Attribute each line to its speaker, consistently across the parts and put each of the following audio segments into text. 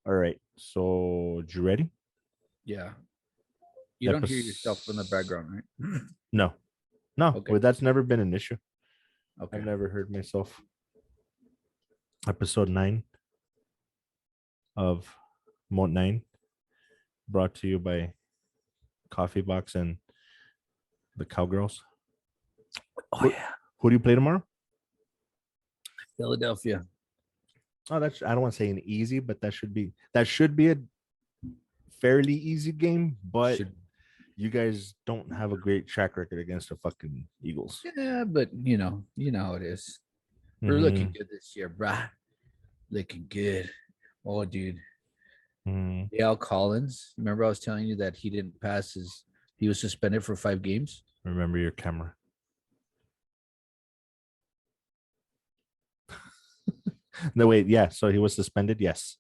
Speaker 1: All right. So, you ready?
Speaker 2: Yeah. You don't hear yourself in the background, right?
Speaker 1: No, no.
Speaker 2: Okay.
Speaker 1: Well, that's never been an issue. I've
Speaker 2: Okay.
Speaker 1: never heard myself. Episode 9 of Mont 9, brought to you by Coffee Box and the Cowgirls.
Speaker 2: Oh
Speaker 1: Who,
Speaker 2: yeah.
Speaker 1: who do you play tomorrow?
Speaker 2: Philadelphia.
Speaker 1: Oh, that's I don't want to say an easy, but that should be a fairly easy game. But
Speaker 2: Should
Speaker 1: you guys don't have a great track record against the fucking Eagles.
Speaker 2: Yeah, but you know how it is. We're looking
Speaker 1: Mm-hmm.
Speaker 2: good this year, bruh. Looking good. Oh, dude.
Speaker 1: Mm-hmm.
Speaker 2: Dale Collins. Remember I was telling you that he was suspended for 5 games.
Speaker 1: Remember your camera. No, wait. Yeah. So he was suspended. Yes.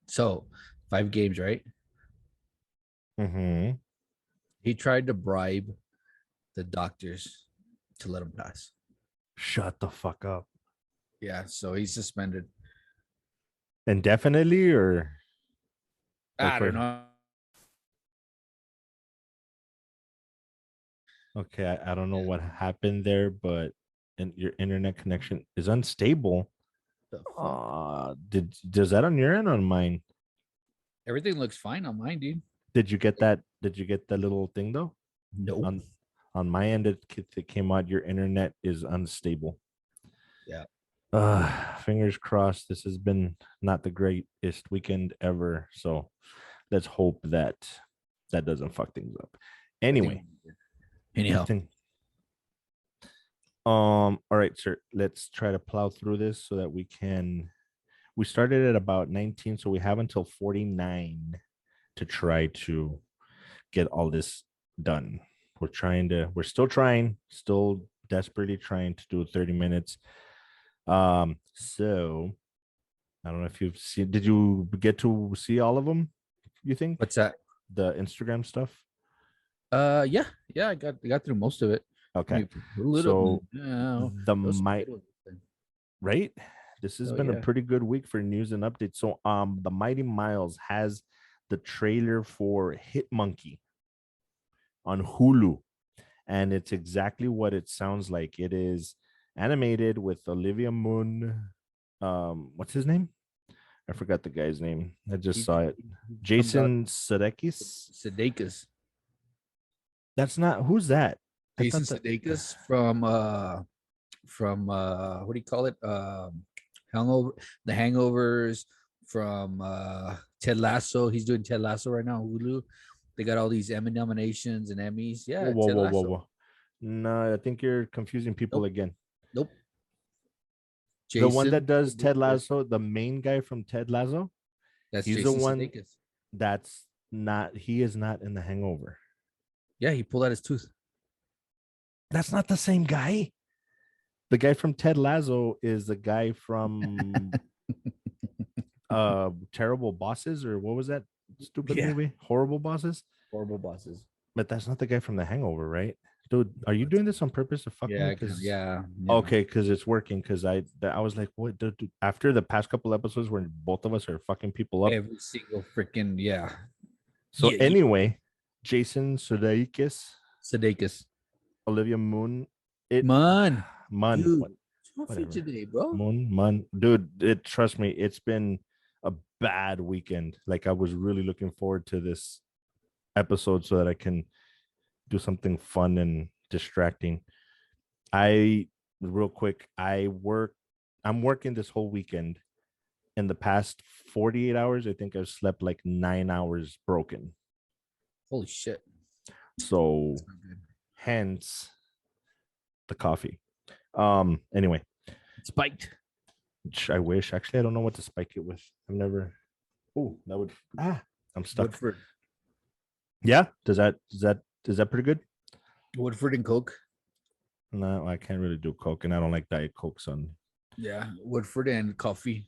Speaker 2: So 5 games, right?
Speaker 1: Mm-hmm.
Speaker 2: He tried to bribe the doctors to let him pass.
Speaker 1: Shut the fuck up.
Speaker 2: Yeah, so he's suspended.
Speaker 1: Indefinitely or like
Speaker 2: I don't
Speaker 1: for
Speaker 2: know.
Speaker 1: okay, I don't know
Speaker 2: Yeah.
Speaker 1: what happened there, but your internet connection is unstable.
Speaker 2: The fuck?
Speaker 1: Does that on your end or on mine?
Speaker 2: Everything looks fine on mine, dude.
Speaker 1: Did you get that? Did you get the little thing though?
Speaker 2: Nope.
Speaker 1: On my end, it came out your internet is unstable.
Speaker 2: Yeah.
Speaker 1: Fingers crossed. This has been not the greatest weekend ever. So let's hope that that doesn't fuck things up. Anyway,
Speaker 2: Everything. Anyhow,
Speaker 1: everything. All right, sir. Let's try to plow through this so that we started at about 19, so we have until 49 to try to get all this done. We're still trying, still desperately trying to do 30 minutes. So I don't know if you've seen, did you get to see all of them? You think
Speaker 2: what's that?
Speaker 1: the Instagram stuff?
Speaker 2: Yeah, yeah. I got through most of it. I
Speaker 1: Okay.
Speaker 2: mean, a little.
Speaker 1: So
Speaker 2: No,
Speaker 1: the
Speaker 2: there was some
Speaker 1: might
Speaker 2: good ones.
Speaker 1: right? This has
Speaker 2: Oh
Speaker 1: been a
Speaker 2: yeah.
Speaker 1: pretty good week for news and updates. So the Mighty Miles has the trailer for Hit Monkey on Hulu, and it's exactly what it sounds like. It is animated with Olivia Munn. What's his name? I forgot the guy's name. I just
Speaker 2: He,
Speaker 1: saw it.
Speaker 2: he comes out
Speaker 1: Jason Sudeikis.
Speaker 2: Sudeikis.
Speaker 1: That's not who's that? I
Speaker 2: Jason
Speaker 1: thought that.
Speaker 2: Sudeikis from what do you call it? Hangover, the Hangovers from Ted Lasso. He's doing Ted Lasso right now. Hulu. They got all these Emmy nominations and Emmys.
Speaker 1: Whoa,
Speaker 2: Yeah,
Speaker 1: whoa,
Speaker 2: Ted
Speaker 1: whoa, whoa,
Speaker 2: Lasso.
Speaker 1: whoa. No, I think you're confusing people
Speaker 2: Nope,
Speaker 1: again.
Speaker 2: nope.
Speaker 1: The one
Speaker 2: Jason
Speaker 1: that does Ted
Speaker 2: Sudeikis.
Speaker 1: Lasso, the main guy from Ted Lasso,
Speaker 2: That's
Speaker 1: he's the
Speaker 2: Jason
Speaker 1: one
Speaker 2: Sudeikis.
Speaker 1: that's not, he is not in the Hangover.
Speaker 2: Yeah, he pulled out his tooth.
Speaker 1: That's not the same guy. The guy from Ted Lasso is the guy from Terrible Bosses, or what was that stupid
Speaker 2: Yeah,
Speaker 1: movie? Horrible Bosses.
Speaker 2: horrible bosses.
Speaker 1: But that's not the guy from the Hangover, right? Dude, are you doing this on purpose to fuck me?
Speaker 2: Yeah,
Speaker 1: Because
Speaker 2: yeah, yeah.
Speaker 1: okay, because it's working. Because I was like, what? Dude, after the past couple episodes where both of us are fucking people up.
Speaker 2: Every single freaking yeah.
Speaker 1: So
Speaker 2: Yeah,
Speaker 1: anyway, Jason Sudeikis,
Speaker 2: Sudeikis.
Speaker 1: Olivia Moon, it
Speaker 2: Man,
Speaker 1: Mun,
Speaker 2: dude,
Speaker 1: what,
Speaker 2: what's wrong with you
Speaker 1: whatever,
Speaker 2: today, bro?
Speaker 1: Moon, Mun, dude. It trust me, it's been a bad weekend. Like I was really looking forward to this episode so that I can do something fun and distracting. I real quick, I'm working this whole weekend. In the past 48 hours, I think I've slept like 9 hours broken.
Speaker 2: Holy shit.
Speaker 1: So
Speaker 2: That's not good.
Speaker 1: hence the coffee. Anyway,
Speaker 2: Spiked.
Speaker 1: I wish. Actually, I don't know what to spike it with. I've never. Oh, that would I'm stuck.
Speaker 2: Woodford.
Speaker 1: Yeah. Is that pretty good?
Speaker 2: Woodford and Coke.
Speaker 1: No, I can't really do Coke, and I don't like Diet Coke, son.
Speaker 2: Yeah. Woodford and coffee.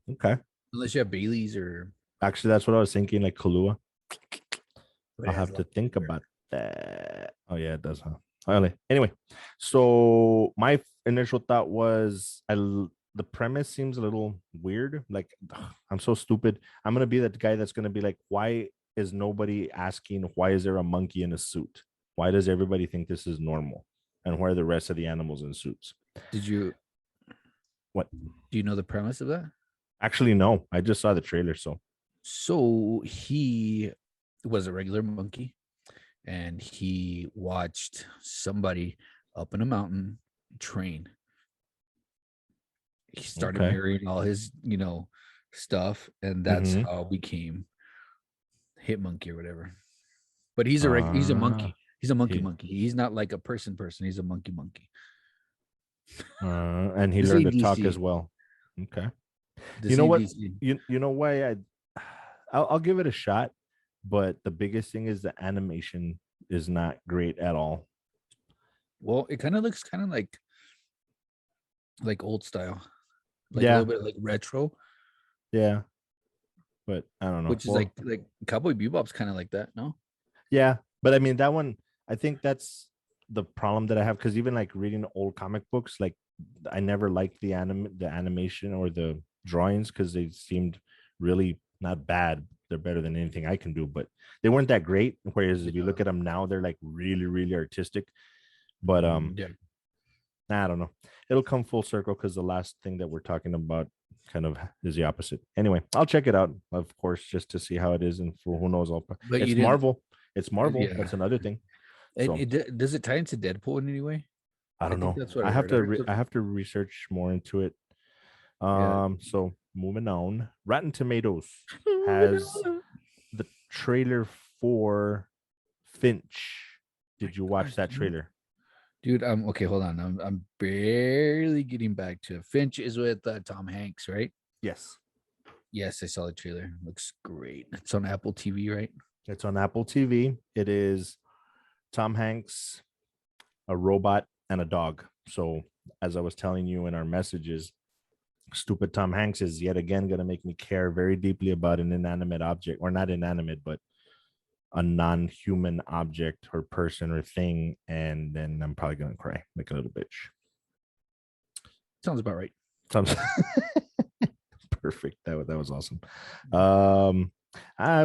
Speaker 1: Okay.
Speaker 2: Unless you have Bailey's or
Speaker 1: Actually, that's what I was thinking, like Kahlua.
Speaker 2: but
Speaker 1: I'll
Speaker 2: it has
Speaker 1: have
Speaker 2: a
Speaker 1: to
Speaker 2: lot of
Speaker 1: think
Speaker 2: sugar.
Speaker 1: about that. Oh yeah, it does, huh? Anyway, so my initial thought was the premise seems a little weird. Like, I'm so stupid. I'm gonna be that guy that's gonna be like, why is nobody asking why is there a monkey in a suit? Why does everybody think this is normal? And why are the rest of the animals in suits?
Speaker 2: Did you
Speaker 1: What?
Speaker 2: do you know the premise of that?
Speaker 1: Actually, no. I just saw the trailer, so
Speaker 2: So he was a regular monkey and he watched somebody up in a mountain train. He started
Speaker 1: okay.
Speaker 2: mirroring all his, stuff, and that's
Speaker 1: Mm-hmm.
Speaker 2: how became Hit Monkey or whatever. But he's a
Speaker 1: Uh,
Speaker 2: monkey. He's a monkey
Speaker 1: he
Speaker 2: monkey. He's not like a person. He's a monkey monkey.
Speaker 1: and he
Speaker 2: This
Speaker 1: learned
Speaker 2: ain't
Speaker 1: to talk
Speaker 2: DC.
Speaker 1: as well. Okay. You
Speaker 2: This
Speaker 1: know
Speaker 2: ain't
Speaker 1: what?
Speaker 2: DC.
Speaker 1: You know why I'll give it a shot, but the biggest thing is the animation is not great at all.
Speaker 2: Well, it kind of looks kind of like old style, like a
Speaker 1: Yeah,
Speaker 2: little bit like retro,
Speaker 1: yeah, but I don't know.
Speaker 2: which is
Speaker 1: Well,
Speaker 2: like Cowboy Bebop's kind of like that, no?
Speaker 1: yeah, but I mean that one. I think that's the problem that I have because even like reading old comic books, like I never liked the animation or the drawings because they seemed really not bad. They're better than anything I can do, but they weren't that great. Whereas if you
Speaker 2: Yeah.
Speaker 1: look at them now, they're like really, really artistic. But
Speaker 2: Yeah.
Speaker 1: I don't know. It'll come full circle because the last thing that we're talking about kind of is the opposite. Anyway, I'll check it out, of course, just to see how it is. And for who knows,
Speaker 2: But you
Speaker 1: it's
Speaker 2: didn't.
Speaker 1: Marvel. It's Marvel.
Speaker 2: Yeah.
Speaker 1: That's another thing. So
Speaker 2: Does it tie into Deadpool in any way?
Speaker 1: I
Speaker 2: I
Speaker 1: don't
Speaker 2: think
Speaker 1: know.
Speaker 2: that's what I heard.
Speaker 1: I have to research more into it.
Speaker 2: Yeah.
Speaker 1: So moving on. Rotten Tomatoes has the trailer for Finch.
Speaker 2: My
Speaker 1: Did you watch
Speaker 2: gosh,
Speaker 1: that trailer?
Speaker 2: dude. I'm okay. Hold on. I'm barely getting back to it. Finch is with Tom Hanks, right?
Speaker 1: Yes.
Speaker 2: Yes, I saw the trailer. Looks great. It's on Apple TV, right?
Speaker 1: It's on Apple TV. It is Tom Hanks, a robot, and a dog. So, as I was telling you in our messages, stupid Tom Hanks is yet again going to make me care very deeply about an inanimate object, or not inanimate, but a non-human object or person or thing. And then I'm probably going to cry like a little bitch.
Speaker 2: Sounds about right.
Speaker 1: Sounds perfect. That was awesome.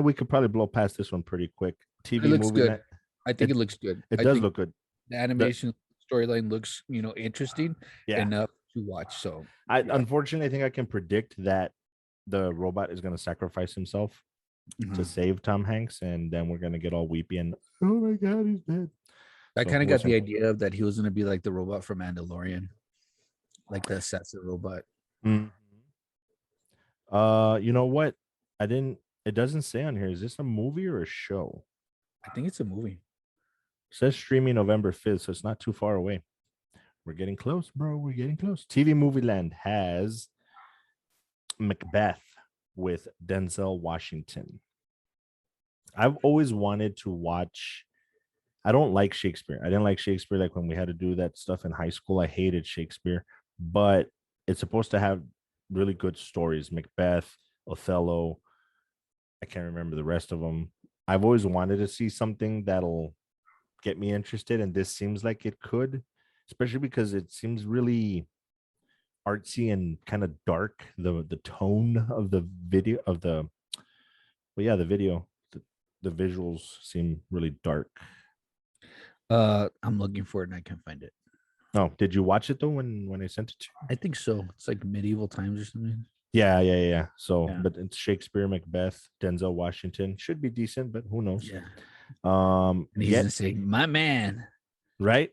Speaker 1: We could probably blow past this one pretty quick.
Speaker 2: But it
Speaker 1: TV
Speaker 2: looks
Speaker 1: movie
Speaker 2: good.
Speaker 1: night.
Speaker 2: I think
Speaker 1: It
Speaker 2: it looks good.
Speaker 1: it
Speaker 2: I
Speaker 1: does
Speaker 2: think
Speaker 1: look good.
Speaker 2: the
Speaker 1: The
Speaker 2: animation storyline looks, interesting
Speaker 1: yeah.
Speaker 2: enough to watch. So
Speaker 1: I
Speaker 2: yeah.
Speaker 1: unfortunately I think I can predict that the robot is going to sacrifice himself to
Speaker 2: Mhm.
Speaker 1: save Tom Hanks, and then we're going to get all weepy and oh my god, he's dead.
Speaker 2: I
Speaker 1: So
Speaker 2: kind of
Speaker 1: we'll
Speaker 2: got the
Speaker 1: see.
Speaker 2: idea of that he was gonna be like the robot from Mandalorian, like the assassin robot.
Speaker 1: Mhm. You know what? I didn't. It doesn't say on here. Is this a movie or a show?
Speaker 2: I think it's a movie.
Speaker 1: It says streaming November 5th, so it's not too far away. We're getting close, bro. We're getting close. TV Movie Land has Macbeth with Denzel Washington. I've always wanted to watch. I don't like Shakespeare. I didn't like Shakespeare like when we had to do that stuff in high school. I hated Shakespeare, but it's supposed to have really good stories. Macbeth, Othello. I can't remember the rest of them. I've always wanted to see something that'll get me interested, and this seems like it could, especially because it seems really artsy and kind of dark. The tone of the video of the well, yeah, the video, the visuals seem really dark.
Speaker 2: I'm looking for it and I can't find it.
Speaker 1: Oh, did you watch it though when I sent it to you?
Speaker 2: I think so. It's like medieval times or something.
Speaker 1: Yeah. So,
Speaker 2: Yeah.
Speaker 1: but it's Shakespeare, Macbeth, Denzel Washington should be decent, but who knows?
Speaker 2: Yeah. And he's
Speaker 1: Get
Speaker 2: gonna say, "My man."
Speaker 1: right.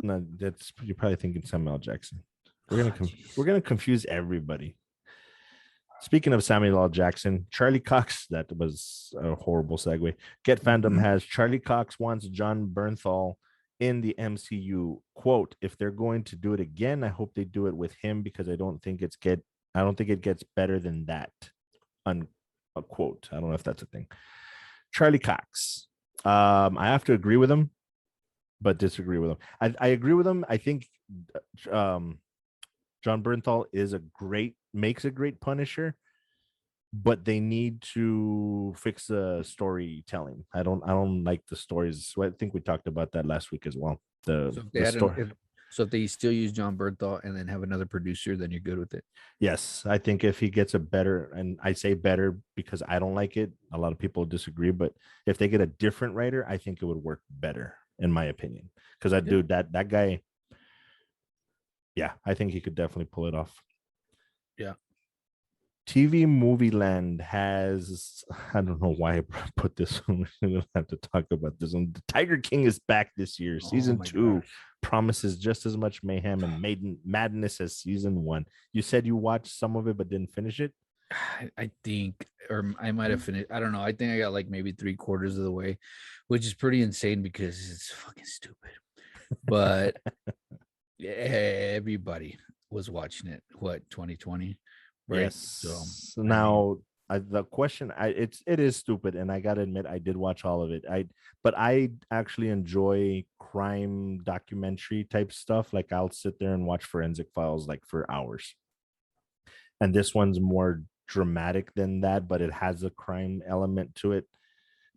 Speaker 1: No, that's you're probably thinking Samuel L. Jackson.
Speaker 2: Oh,
Speaker 1: We're
Speaker 2: jeez.
Speaker 1: gonna confuse everybody. Speaking of Samuel L. Jackson, Charlie Cox, that was a horrible segue. Get Fandom has Charlie Cox wants John Bernthal in the MCU. Quote, if they're going to do it again, I hope they do it with him because I don't think it gets better than that. Unquote. I don't know if that's a thing. Charlie Cox. I have to agree with him, but disagree with him. I agree with him. I think um John Bernthal makes a great Punisher, but they need to fix the storytelling. I don't like the stories. So I think we talked about that last week as well.
Speaker 2: So
Speaker 1: The story.
Speaker 2: So if they still use John Bernthal and then have another producer, then you're good with it.
Speaker 1: Yes, I think if he gets a better, and I say better because I don't like it, a lot of people disagree, but if they get a different writer, I think it would work better, in my opinion. Because I
Speaker 2: Yeah.
Speaker 1: do that guy, yeah, I think he could definitely pull it off.
Speaker 2: Yeah.
Speaker 1: TV Movie Land has, I don't know why I put this one. We don't have to talk about this one. The Tiger King is back this year.
Speaker 2: Oh
Speaker 1: Season
Speaker 2: my
Speaker 1: 2
Speaker 2: gosh.
Speaker 1: promises just as much mayhem and maiden madness as season 1. You said you watched some of it but didn't finish it.
Speaker 2: I think, or I might have finished. I don't know. I think I got like maybe 3/4 of the way, which is pretty insane because it's fucking stupid. But everybody was watching it. What, 2020, right? So
Speaker 1: Yes.
Speaker 2: I mean,
Speaker 1: Now, the question, it is stupid, and I gotta admit, I did watch all of it. But I actually enjoy crime documentary type stuff. Like I'll sit there and watch Forensic Files like for hours, and this one's more dramatic than that, but it has a crime element to it.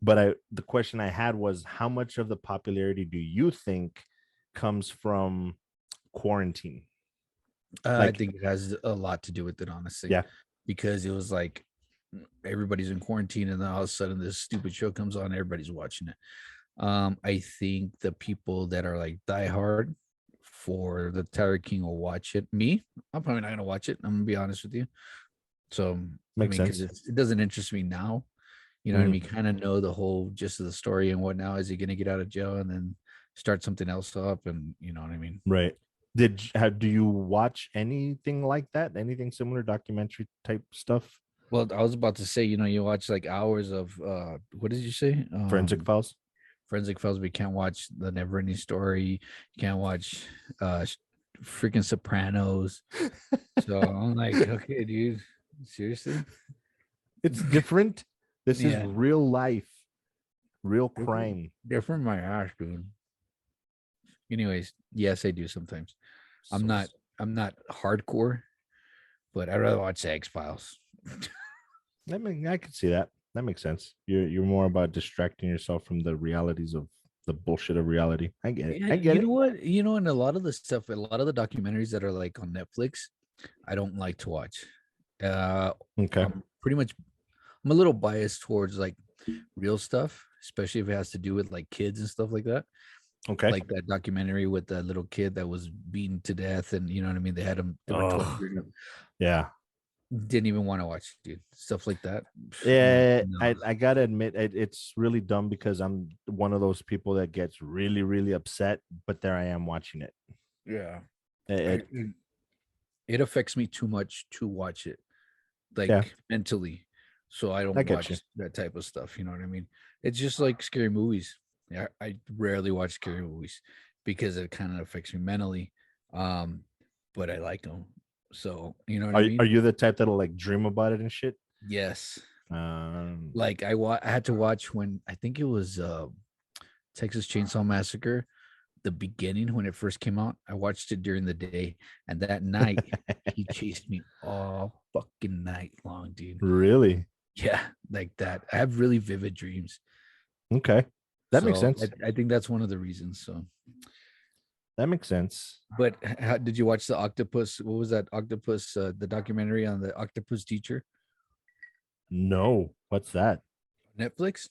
Speaker 1: But the question I had was, how much of the popularity do you think comes from quarantine?
Speaker 2: I
Speaker 1: Like,
Speaker 2: think it has a lot to do with it, honestly,
Speaker 1: yeah,
Speaker 2: because it was like everybody's in quarantine, and then all of a sudden this stupid show comes on, everybody's watching it. I think the people that are like diehard for the Tiger King will watch it. Me, I'm probably not gonna watch it. I'm gonna be honest with you. So I
Speaker 1: makes
Speaker 2: mean, because
Speaker 1: sense.
Speaker 2: it doesn't interest me now. You know what I
Speaker 1: Mhm.
Speaker 2: mean? Kind of know the whole gist of the story and what now is he gonna get out of jail and then start something else up, and you know what I mean?
Speaker 1: Right. Do you watch anything like that? Anything similar, documentary type stuff?
Speaker 2: Well, I was about to say, you watch like hours of what did you say?
Speaker 1: Forensic Files?
Speaker 2: Forensic Files, but you can't watch the Never Ending Story. You can't watch freaking Sopranos. So I'm like, okay, dude, seriously?
Speaker 1: It's different. This is
Speaker 2: Yeah,
Speaker 1: real life, real
Speaker 2: different,
Speaker 1: crime.
Speaker 2: different my ass, dude. Anyways, yes, I do sometimes. I'm
Speaker 1: So
Speaker 2: not, I'm not hardcore, but I'd rather watch the X Files.
Speaker 1: I mean, I could see that. That makes sense. You're more about distracting yourself from the realities of the bullshit of reality. I get it.
Speaker 2: Yeah,
Speaker 1: I get
Speaker 2: you know
Speaker 1: it.
Speaker 2: what? And a lot of the stuff, a lot of the documentaries that are like on Netflix, I don't like to watch. Uh,
Speaker 1: Okay.
Speaker 2: I'm pretty much, I'm a little biased towards like real stuff, especially if it has to do with like kids and stuff like that.
Speaker 1: Okay.
Speaker 2: Like that documentary with that little kid that was beaten to death, and you know what I mean. They were
Speaker 1: Oh,
Speaker 2: torturing him.
Speaker 1: yeah.
Speaker 2: Didn't even want to watch, dude. Stuff like that. I'm like,
Speaker 1: Yeah,
Speaker 2: no.
Speaker 1: I gotta admit it's really dumb because I'm one of those people that gets really, really upset, but there I am watching it.
Speaker 2: Yeah.
Speaker 1: It,
Speaker 2: I, it affects me too much to watch it,
Speaker 1: yeah,
Speaker 2: like mentally. So I
Speaker 1: I
Speaker 2: don't
Speaker 1: get you.
Speaker 2: watch that type of stuff. You know what I mean? It's just like scary movies. Yeah, I rarely watch scary movies because it kind of affects me mentally. Um, but I like them. So you know what I
Speaker 1: Are
Speaker 2: mean?
Speaker 1: you the type that'll like dream about it and shit?
Speaker 2: Yes.
Speaker 1: Um,
Speaker 2: Like I had to watch when I think it was Texas Chainsaw Massacre, the beginning when it first came out. I watched it during the day, and that night he chased me all fucking night long, dude.
Speaker 1: really?
Speaker 2: Yeah, like that. I have really vivid dreams.
Speaker 1: Okay, that makes
Speaker 2: So
Speaker 1: sense.
Speaker 2: I think that's one of the reasons. So,
Speaker 1: That makes sense.
Speaker 2: but how, did you watch the octopus? What was that octopus? The documentary on the octopus teacher,
Speaker 1: No, what's that?
Speaker 2: Netflix?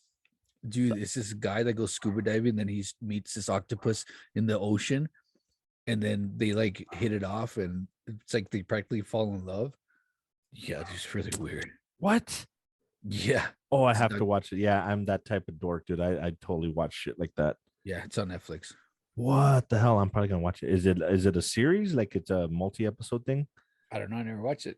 Speaker 2: Dude, it's this guy that goes scuba diving, then he meets this octopus in the ocean, and then they like hit it off, and it's like they practically fall in love. Yeah, it's really weird.
Speaker 1: What?
Speaker 2: Yeah,
Speaker 1: Oh, I
Speaker 2: it's
Speaker 1: have
Speaker 2: not,
Speaker 1: to watch it. Yeah, I'm that type of dork, dude. I totally watch shit like that.
Speaker 2: yeah, it's on Netflix.
Speaker 1: What the hell? I'm probably gonna watch it. Is it a series? Like it's a multi-episode thing?
Speaker 2: I don't know. I never watched it.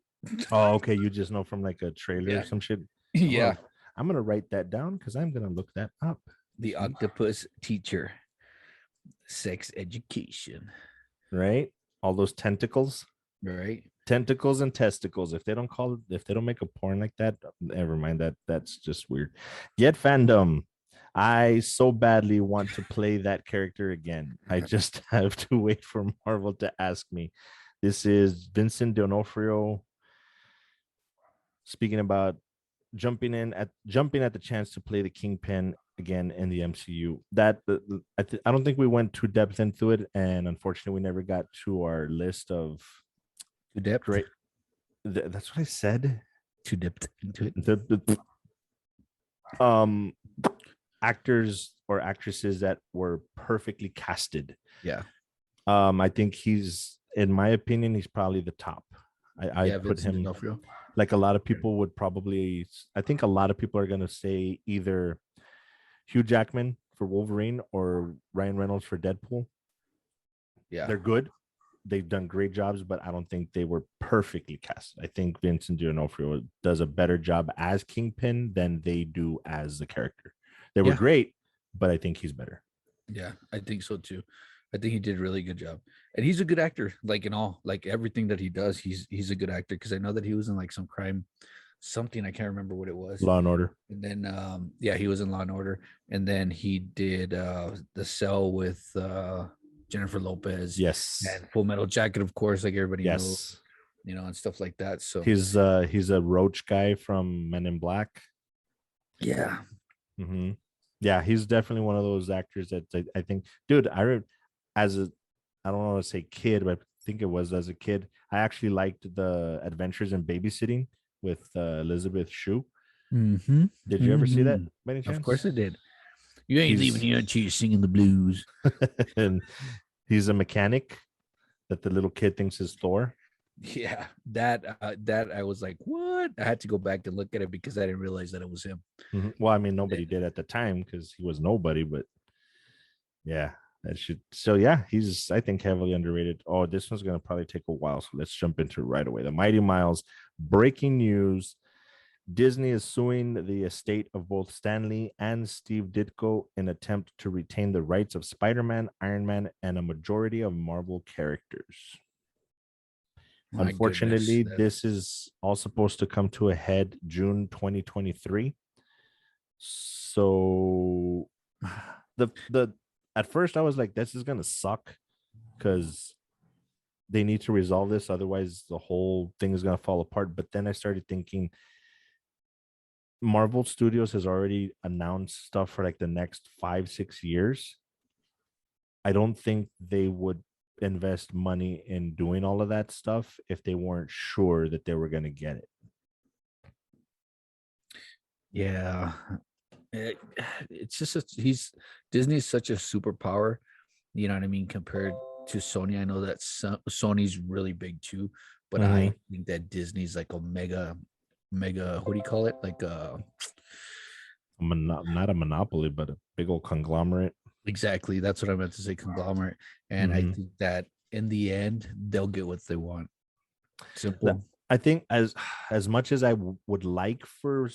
Speaker 1: Oh, okay. You just know from like a trailer or
Speaker 2: Yeah,
Speaker 1: some shit. I'm gonna
Speaker 2: yeah.
Speaker 1: I'm gonna write that down because I'm gonna look that up.
Speaker 2: The
Speaker 1: See,
Speaker 2: octopus teacher, sex education,
Speaker 1: right? All those tentacles,
Speaker 2: right?
Speaker 1: tentacles and testicles. If they don't make a porn like that, never mind. That's just weird. Yet fandom. I so badly want to play that character again. I just have to wait for Marvel to ask me. This is Vincent D'Onofrio speaking about jumping at the chance to play the Kingpin again in the MCU. I don't think we went too depth into it, and unfortunately, we never got to our list of
Speaker 2: Too depth.
Speaker 1: great. That's what I said.
Speaker 2: Too dipped into it.
Speaker 1: Um, actors or actresses that were perfectly casted.
Speaker 2: Yeah.
Speaker 1: I think in my opinion, he's probably the top. I'd put
Speaker 2: Vincent
Speaker 1: him
Speaker 2: D'Onofrio.
Speaker 1: like a lot of people would probably. I think a lot of people are gonna say either Hugh Jackman for Wolverine or Ryan Reynolds for Deadpool.
Speaker 2: Yeah.
Speaker 1: They're good. They've done great jobs, but I don't think they were perfectly cast. I think Vincent D'Onofrio does a better job as Kingpin than they do as the character. They were
Speaker 2: Yeah.
Speaker 1: great, but I think he's better.
Speaker 2: Yeah, I think so too. I think he did a really good job, and he's a good actor. Like in all, like everything that he does, he's a good actor. Because I know that he was in like some crime, something I can't remember what it was.
Speaker 1: Law and Order.
Speaker 2: And then yeah, he was in Law and Order, and then he did The Cell with Jennifer Lopez.
Speaker 1: Yes.
Speaker 2: And Full Metal Jacket, of course, like everybody knows,
Speaker 1: Yes.
Speaker 2: you know, and stuff like that. So
Speaker 1: He's a roach guy from Men in Black.
Speaker 2: yeah,
Speaker 1: Mm-hmm. Yeah, he's definitely one of those actors that I think, dude. As a, I don't want to say kid, but I think it was as a kid. I actually liked the Adventures in Babysitting with Elizabeth Shue.
Speaker 2: mm-hmm.
Speaker 1: Did you ever see that by any
Speaker 2: Of
Speaker 1: chance?
Speaker 2: course it did. You ain't leaving
Speaker 1: He's
Speaker 2: here until you're singing the blues.
Speaker 1: and he's a mechanic that the little kid thinks is Thor.
Speaker 2: Yeah, that I was like, what? I had to go back and look at it because I didn't realize that it was him.
Speaker 1: Mm-hmm. Well, I mean, nobody did at the time because he was nobody, but yeah, that should. So yeah, he's I think heavily underrated. Oh, this one's gonna probably take a while, so let's jump into it right away. The Mighty Miles. Breaking news: Disney is suing the estate of both Stan Lee and Steve Ditko in attempt to retain the rights of Spider-Man, Iron Man, and a majority of Marvel characters.
Speaker 2: My goodness.
Speaker 1: Unfortunately, this is all supposed to come to a head June 2023. So the at first I was like, this is gonna suck because they need to resolve this, otherwise the whole thing is gonna fall apart. But then I started thinking Marvel Studios has already announced stuff for like the next 5-6 years. I don't think they would invest money in doing all of that stuff if they weren't sure that they were going to get it.
Speaker 2: Yeah. It's just Disney's such a superpower, you know what I mean, compared to Sony. I know that Sony's really big too, but I think that Disney's like a mega, what do you call it? Like
Speaker 1: not a monopoly, but a big old conglomerate.
Speaker 2: Exactly. That's what I meant to say, conglomerate. And I think that in the end, they'll get what they want. Simple.
Speaker 1: I think as much as I would like for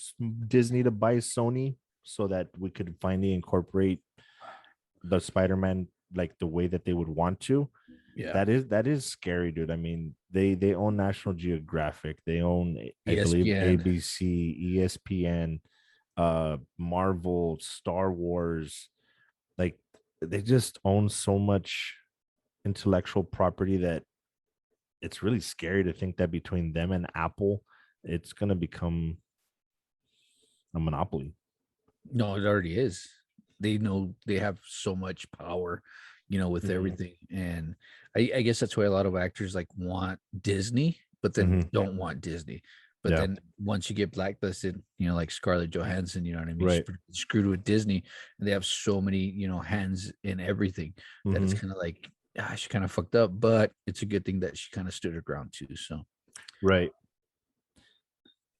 Speaker 1: Disney to buy Sony so that we could finally incorporate the Spider-Man like the way that they would want to. Yeah, that is scary, dude. I mean, they own National Geographic, they own I believe ABC, ESPN, Marvel, Star Wars. Like they just own so much intellectual property that it's really scary to think that between them and Apple, it's gonna become a monopoly.
Speaker 2: No, it already is. They know they have so much power, you know, with everything. And I guess that's why a lot of actors like want Disney, but then don't want Disney. But then once you get blacklisted, you know, like Scarlett Johansson, you know what I mean?
Speaker 1: Right.
Speaker 2: She's screwed with Disney, and they have so many, you know, hands in everything that it's kind of like, she kind of fucked up, but it's a good thing that she kind of stood her ground too. So,
Speaker 1: right.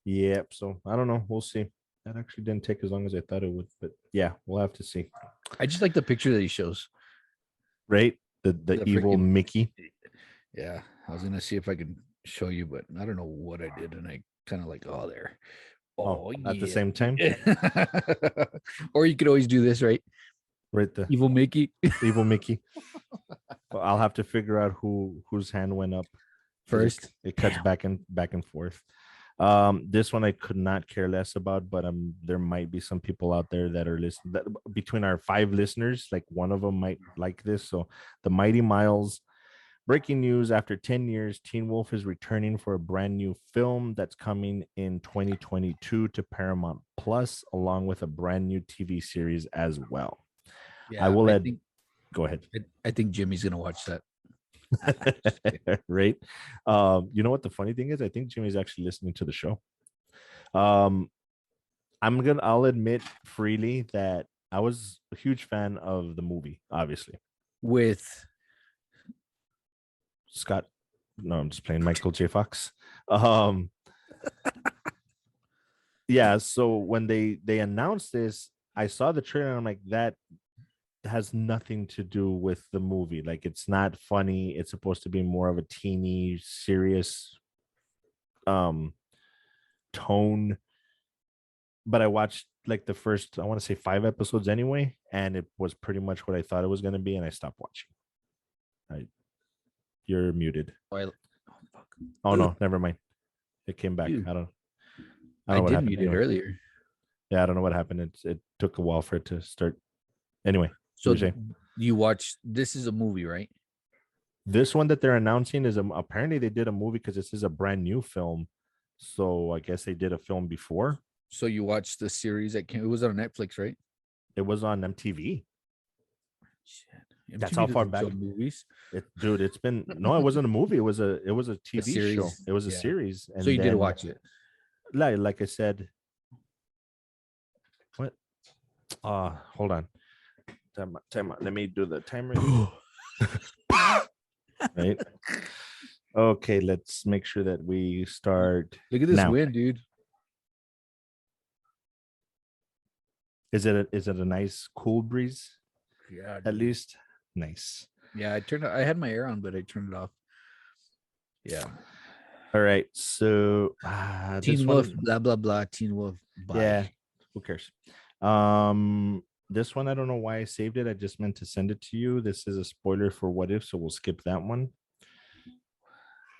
Speaker 1: Yep. So I don't know. We'll see. That actually didn't take as long as I thought it would, but yeah, we'll have to see.
Speaker 2: I just like the picture that he shows.
Speaker 1: Right. The evil freaking Mickey.
Speaker 2: Yeah. I was gonna see if I can show you, but I don't know what I did, and I kind of like, oh, there.
Speaker 1: Oh, at the same time.
Speaker 2: Or you could always do this, right?
Speaker 1: Right. The
Speaker 2: evil Mickey.
Speaker 1: Evil Mickey. Well, I'll have to figure out whose hand went up
Speaker 2: first.
Speaker 1: It cuts back and forth. This one I could not care less about, but there might be some people out there that are listening. That between our 5 listeners, like one of them might like this. So, the Mighty Miles Breaking news: after 10 years, Teen Wolf is returning for a brand new film that's coming in 2022 to Paramount Plus, along with a brand new TV series as well. I
Speaker 2: Yeah,
Speaker 1: will add. Go ahead.
Speaker 2: I think Jimmy's gonna watch that.
Speaker 1: Right. You know what the funny thing is? I think Jimmy's actually listening to the show. Um, I'll admit freely that I was a huge fan of the movie, obviously.
Speaker 2: With
Speaker 1: Scott, no, I'm just playing Michael J. Fox. Um, yeah, so when they announced this, I saw the trailer and I'm like, that has nothing to do with the movie. Like, it's not funny. It's supposed to be more of a teeny, serious um tone. But I watched like the first, I want to say 5 episodes anyway, and it was pretty much what I thought it was going to be, and I stopped watching. You're muted.
Speaker 2: oh, fuck.
Speaker 1: Oh no, never mind. It came back.
Speaker 2: Dude,
Speaker 1: I don't
Speaker 2: I
Speaker 1: know what
Speaker 2: did
Speaker 1: happened
Speaker 2: mute it
Speaker 1: anyway.
Speaker 2: earlier.
Speaker 1: Yeah, I don't know what happened. It took a while for it to start. Anyway,
Speaker 2: So you watch, this is a movie, right?
Speaker 1: this one that they're announcing is apparently they did a movie because this is a brand new film. So I guess they did a film before.
Speaker 2: So you watched the series that came, it was on Netflix, right?
Speaker 1: It was on MTV.
Speaker 2: Shit.
Speaker 1: That's
Speaker 2: MTV
Speaker 1: how far
Speaker 2: doesn't
Speaker 1: back.
Speaker 2: show movies.
Speaker 1: Dude, it's been no, it wasn't a movie. It was a TV
Speaker 2: series,
Speaker 1: show. It was a
Speaker 2: yeah.
Speaker 1: series. And
Speaker 2: So you did
Speaker 1: then,
Speaker 2: watch it.
Speaker 1: like I said, what? Hold on. Time out. Let me do the timer. Right. Okay, let's make sure that we start.
Speaker 2: Look at this
Speaker 1: now.
Speaker 2: wind, dude.
Speaker 1: Is it a nice cool breeze?
Speaker 2: Yeah,
Speaker 1: At
Speaker 2: dude.
Speaker 1: least nice.
Speaker 2: Yeah, I had my air on, but I turned it off. Yeah.
Speaker 1: All right. So
Speaker 2: Teen Wolf, blah blah blah. Teen Wolf. Bye.
Speaker 1: Yeah. Who cares? This one I don't know why I saved it. I just meant to send it to you. This is a spoiler for What If, so we'll skip that one.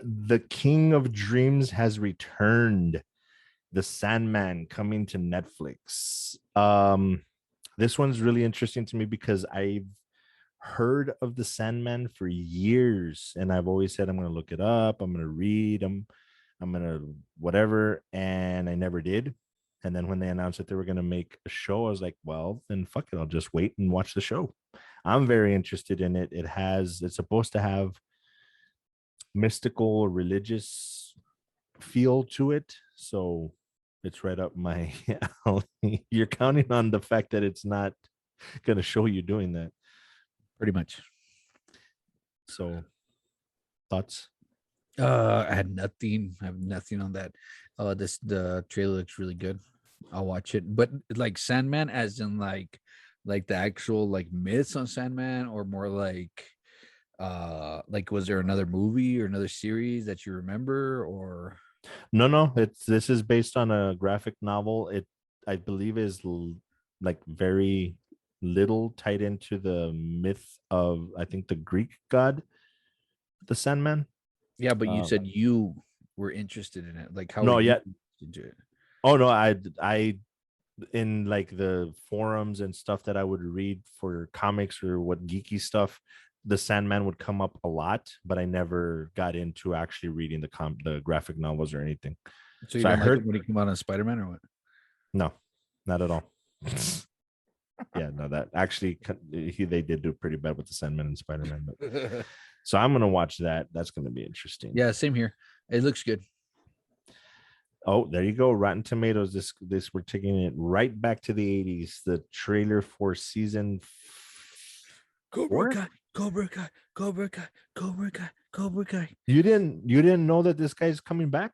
Speaker 1: The King of Dreams has returned. The Sandman coming to Netflix. This one's really interesting to me because I've heard of the Sandman for years, and I've always said I'm going to look it up. I'm going to read them. I'm going to whatever, and I never did. And then when they announced that they were going to make a show, I was like, well, then fuck it. I'll just wait and watch the show. I'm very interested in it. It's supposed to have mystical, religious feel to it. So it's right up my alley. You're counting on the fact that it's not going to show you doing that.
Speaker 2: Pretty much.
Speaker 1: So thoughts?
Speaker 2: I had nothing. I have nothing on that. The trailer looks really good. I'll watch it. But like Sandman, as in like the actual like myths on Sandman, or more like was there another movie or another series that you remember? Or
Speaker 1: No, this is based on a graphic novel. It, I believe, is like very little tied into the myth of, I think, the Greek god, the Sandman.
Speaker 2: yeah, but you said you were interested in it. Like, how
Speaker 1: No,
Speaker 2: are you
Speaker 1: yeah.
Speaker 2: into it?
Speaker 1: Oh no, I in like the forums and stuff that I would read for comics or what geeky stuff, the Sandman would come up a lot, but I never got into actually reading the graphic novels or anything.
Speaker 2: So you don't like it when he came out on Spider-Man, or what?
Speaker 1: No, not at all. Yeah, no, that actually they did do pretty bad with the Sandman and Spider-Man. But so I'm gonna watch that. That's gonna be interesting.
Speaker 2: Yeah, same here. It looks good.
Speaker 1: Oh, there you go. Rotten Tomatoes. This we're taking it right back to the 80s. The trailer for season
Speaker 2: Cobra Kai, Cobra Kai, Cobra Kai, Cobra Kai, Cobra Kai.
Speaker 1: You didn't know that this guy's coming back?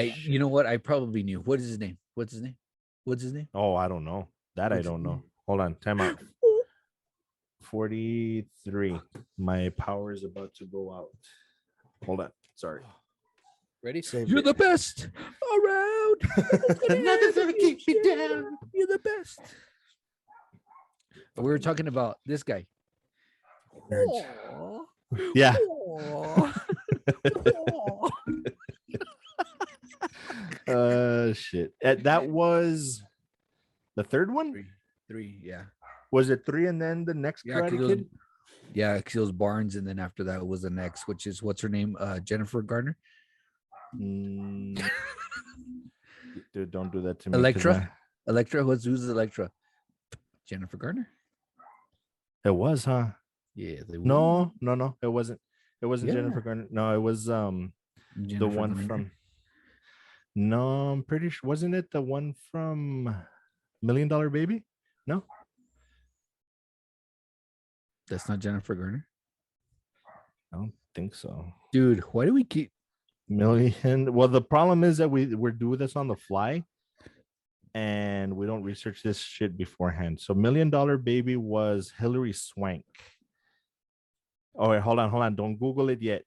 Speaker 2: You know what? I probably knew. What is his name? What's his name? What's his name?
Speaker 1: Oh, I don't know. I don't know. Hold on. Time out. 43. My power is about to go out. Hold on. Sorry.
Speaker 2: Ready? You're the best around.
Speaker 1: Nothing's gonna keep me down.
Speaker 2: You're the best. We were talking about this guy.
Speaker 1: Yeah. Shit. That was the third one?
Speaker 2: Three, yeah.
Speaker 1: Was it 3 and then the next Karate Kid?
Speaker 2: Yeah, because it was Barnes, and then after that was the next, which is what's her name? Jennifer Garner.
Speaker 1: Mm, dude, don't do that to me because
Speaker 2: Electra. Electra. Who's Electra? Jennifer Garner.
Speaker 1: it was, huh?
Speaker 2: Yeah, they were.
Speaker 1: No, it wasn't. It wasn't
Speaker 2: Yeah,
Speaker 1: Jennifer Garner. No, it was the
Speaker 2: Jennifer
Speaker 1: one
Speaker 2: Garner.
Speaker 1: from. No, I'm pretty sure. Wasn't it the one from $1 Million Baby? No,
Speaker 2: That's not Jennifer Garner.
Speaker 1: I don't think so.
Speaker 2: Dude, why do we keep
Speaker 1: Million. Well, the problem is that we're doing this on the fly and we don't research this shit beforehand. So $1 Million Baby was Hillary Swank. Oh wait, hold on. Don't Google it yet.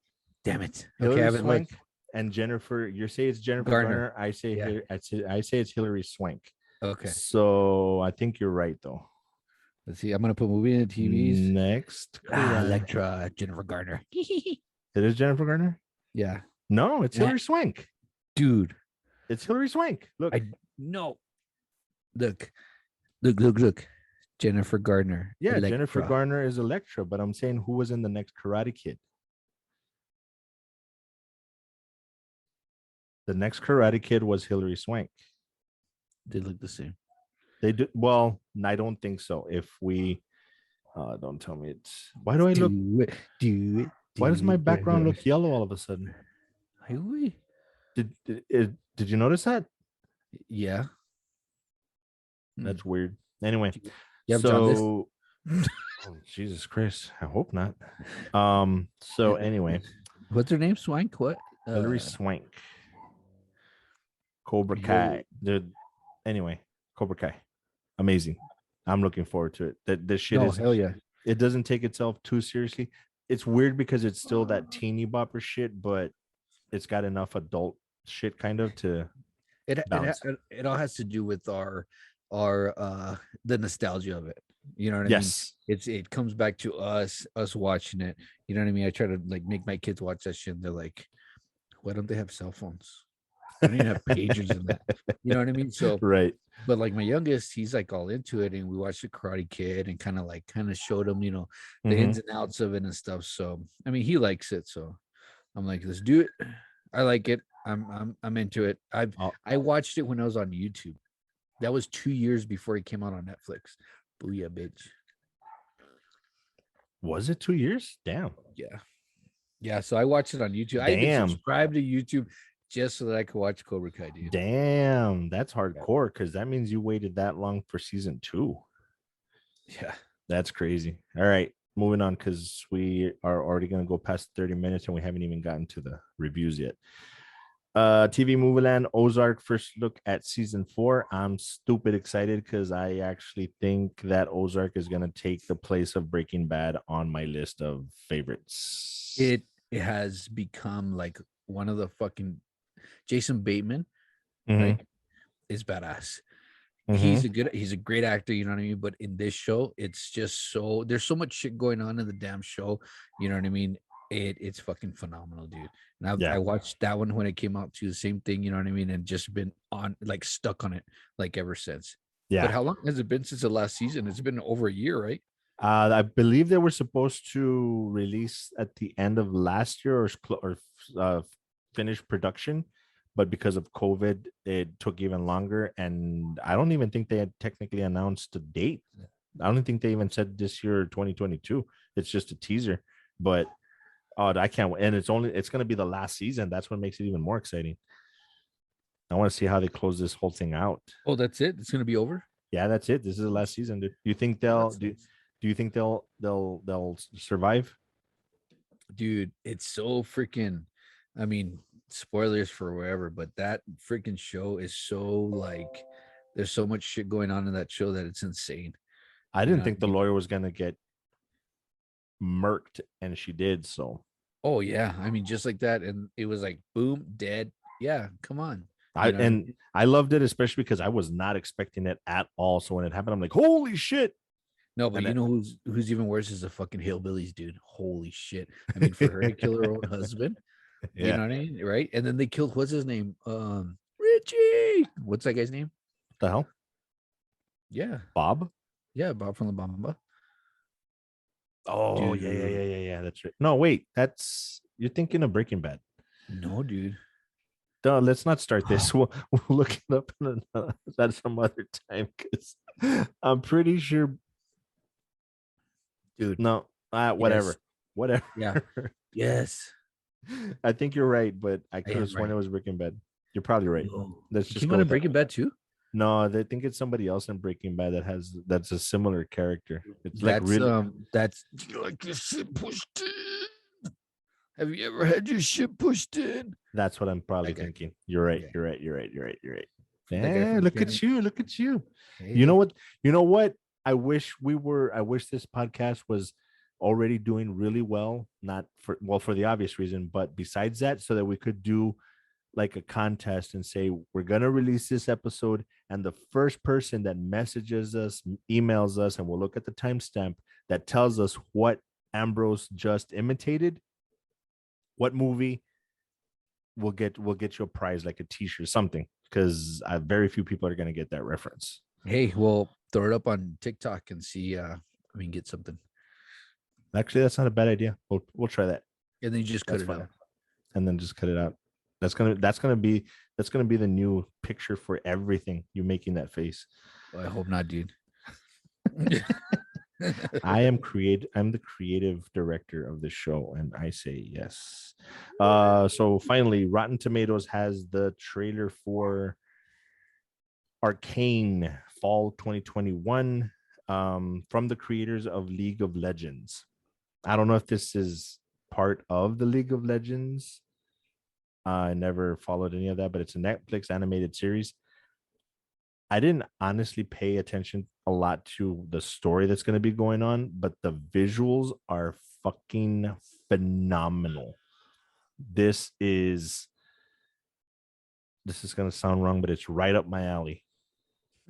Speaker 2: damn it. Okay, I
Speaker 1: Hillary
Speaker 2: haven't looked.
Speaker 1: Swank and Jennifer. You say it's Jennifer
Speaker 2: Garner.
Speaker 1: Garner. I say
Speaker 2: Yeah.
Speaker 1: I say it's Hillary Swank.
Speaker 2: Okay.
Speaker 1: So I think you're right though.
Speaker 2: Let's see. I'm gonna put movie in the TVs.
Speaker 1: Next,
Speaker 2: Electra, Jennifer Garner.
Speaker 1: It is Jennifer Garner.
Speaker 2: Yeah.
Speaker 1: No, it's Hillary Swank.
Speaker 2: Dude.
Speaker 1: It's Hillary Swank. Look,
Speaker 2: I no. Look. Jennifer Garner.
Speaker 1: yeah,
Speaker 2: Electra.
Speaker 1: Jennifer Garner is Electra, but I'm saying who was in the next Karate Kid? The next Karate Kid was Hillary Swank.
Speaker 2: They look the same.
Speaker 1: They do well. I don't think so. If we, don't tell me it's. Why do I look?
Speaker 2: Do it.
Speaker 1: Why does my background look yellow all of a sudden? Did you notice that?
Speaker 2: Yeah.
Speaker 1: That's weird. Anyway,
Speaker 2: You have
Speaker 1: so oh, Jesus Christ, I hope not. So anyway,
Speaker 2: what's her name? Swank? What?
Speaker 1: Hillary Swank, Cobra Kai. Dude, anyway, Cobra Kai, amazing. I'm looking forward to it. That this shit is
Speaker 2: hell yeah.
Speaker 1: It doesn't take itself too seriously. It's weird because it's still that teeny bopper shit, but it's got enough adult shit kind of to
Speaker 2: It
Speaker 1: balance.
Speaker 2: it all has to do with our the nostalgia of it. You know what I
Speaker 1: Yes.
Speaker 2: mean? It comes back to us watching it. You know what I mean? I try to like make my kids watch that shit, and they're like, why don't they have cell phones? I don't even have pagers in that. You know what I mean? So
Speaker 1: Right.
Speaker 2: but like my youngest, he's like all into it, and we watched the Karate Kid and kind of showed him, you know, the ins and outs of it and stuff. So I mean, he likes it. So I'm like, let's do it. I like it. I'm into it. I watched it when I was on YouTube. That was 2 years before it came out on Netflix. Booyah, bitch.
Speaker 1: Was it 2 years? Damn.
Speaker 2: Yeah. Yeah. So I watched it on YouTube. I even subscribed to YouTube just so that I could watch Cobra Kai, dude.
Speaker 1: Damn, that's hardcore because that means you waited that long for season 2.
Speaker 2: Yeah.
Speaker 1: That's crazy. All right, moving on because we are already going to go past 30 minutes and we haven't even gotten to the reviews yet. TV Movie Land, Ozark, first look at season 4. I'm stupid excited because I actually think that Ozark is going to take the place of Breaking Bad on my list of favorites.
Speaker 2: It has become like one of the fucking Jason Bateman, right? Is badass. He's a great actor, you know what I mean? But in this show, it's just there's so much shit going on in the damn show, you know what I mean? It's fucking phenomenal, dude. And I watched that one when it came out too, the same thing, you know what I mean? And just been on like stuck on it like ever since.
Speaker 1: Yeah.
Speaker 2: But how long has it been since the last season? It's been over a year, right?
Speaker 1: I believe they were supposed to release at the end of last year or finish production, but because of COVID, it took even longer. And I don't even think they had technically announced a date. I don't think they even said this year 2022. It's just a teaser, but I can't wait. And it's going to be the last season. That's what makes it even more exciting. I want to see how they close this whole thing out.
Speaker 2: Oh, that's it? It's going to be over?
Speaker 1: Yeah, that's it. This is the last season, dude. You think do you think they'll survive?
Speaker 2: Dude, it's so freaking, I mean, spoilers for wherever, but that freaking show is so like there's so much shit going on in that show that it's insane.
Speaker 1: I didn't think the lawyer was gonna get murked, and she did. So
Speaker 2: oh yeah, I mean, just like that, and it was like boom, dead. Yeah, come on.
Speaker 1: I loved it, especially because I was not expecting it at all. So when it happened, I'm like, holy shit.
Speaker 2: No, but you know who's even worse is the fucking hillbillies, dude. Holy shit. I mean, for her to kill her own husband, you know what I mean? Right? And then they killed what's his name? Richie. What's that guy's name?
Speaker 1: What the hell?
Speaker 2: Yeah.
Speaker 1: Bob?
Speaker 2: Yeah, Bob from La Bamba.
Speaker 1: Oh yeah, yeah,
Speaker 2: Dude,
Speaker 1: yeah, yeah, yeah. That's right. No, wait, that's you're thinking of Breaking Bad.
Speaker 2: no, dude.
Speaker 1: No, let's not start this. We'll look it up at some other time because I'm pretty sure.
Speaker 2: Dude,
Speaker 1: No,
Speaker 2: yes.
Speaker 1: whatever.
Speaker 2: Yeah. Yes.
Speaker 1: I think you're right, but I
Speaker 2: I
Speaker 1: could have
Speaker 2: am
Speaker 1: sworn it
Speaker 2: right.
Speaker 1: was Breaking Bad. You're probably right.
Speaker 2: No.
Speaker 1: Let's
Speaker 2: He
Speaker 1: just
Speaker 2: came
Speaker 1: go
Speaker 2: out
Speaker 1: with
Speaker 2: in
Speaker 1: that.
Speaker 2: Breaking Bad too.
Speaker 1: No, they think it's somebody else in Breaking Bad that's a similar character. It's like
Speaker 2: That's
Speaker 1: really.
Speaker 2: do you like your shit pushed in? Have you ever had your shit pushed in?
Speaker 1: That's what I'm probably
Speaker 2: That guy.
Speaker 1: thinking. You're right.
Speaker 2: Yeah.
Speaker 1: You're right. You're right. You're right. You're right.
Speaker 2: That guy
Speaker 1: Yeah,
Speaker 2: from
Speaker 1: look at
Speaker 2: Training.
Speaker 1: you. Look at you. You know
Speaker 2: Hey.
Speaker 1: what? You know what? I wish this podcast was already doing really well. Not for well, for the obvious reason, but besides that, so that we could do like a contest and say we're gonna release this episode, and the first person that messages us, emails us, and we'll look at the timestamp that tells us what Ambrose just imitated, what movie, we'll get you a prize like a t-shirt, something, because very few people are gonna get that reference.
Speaker 2: Hey, well, throw it up on TikTok and see get something.
Speaker 1: Actually, that's not a bad idea. We'll try that.
Speaker 2: And then you just cut
Speaker 1: That's
Speaker 2: it
Speaker 1: fun.
Speaker 2: out.
Speaker 1: And then just cut it out. That's gonna be the new picture for everything. You making that face.
Speaker 2: Well, I hope not, dude.
Speaker 1: I'm the creative director of the show, and I say yes. So finally, Rotten Tomatoes has the trailer for Arcane Fall 2021, from the creators of League of Legends. I don't know if this is part of the League of Legends. I never followed any of that, but it's a Netflix animated series. I didn't honestly pay attention a lot to the story that's going to be going on, but the visuals are fucking phenomenal. This is this is going to sound wrong, but it's right up my alley.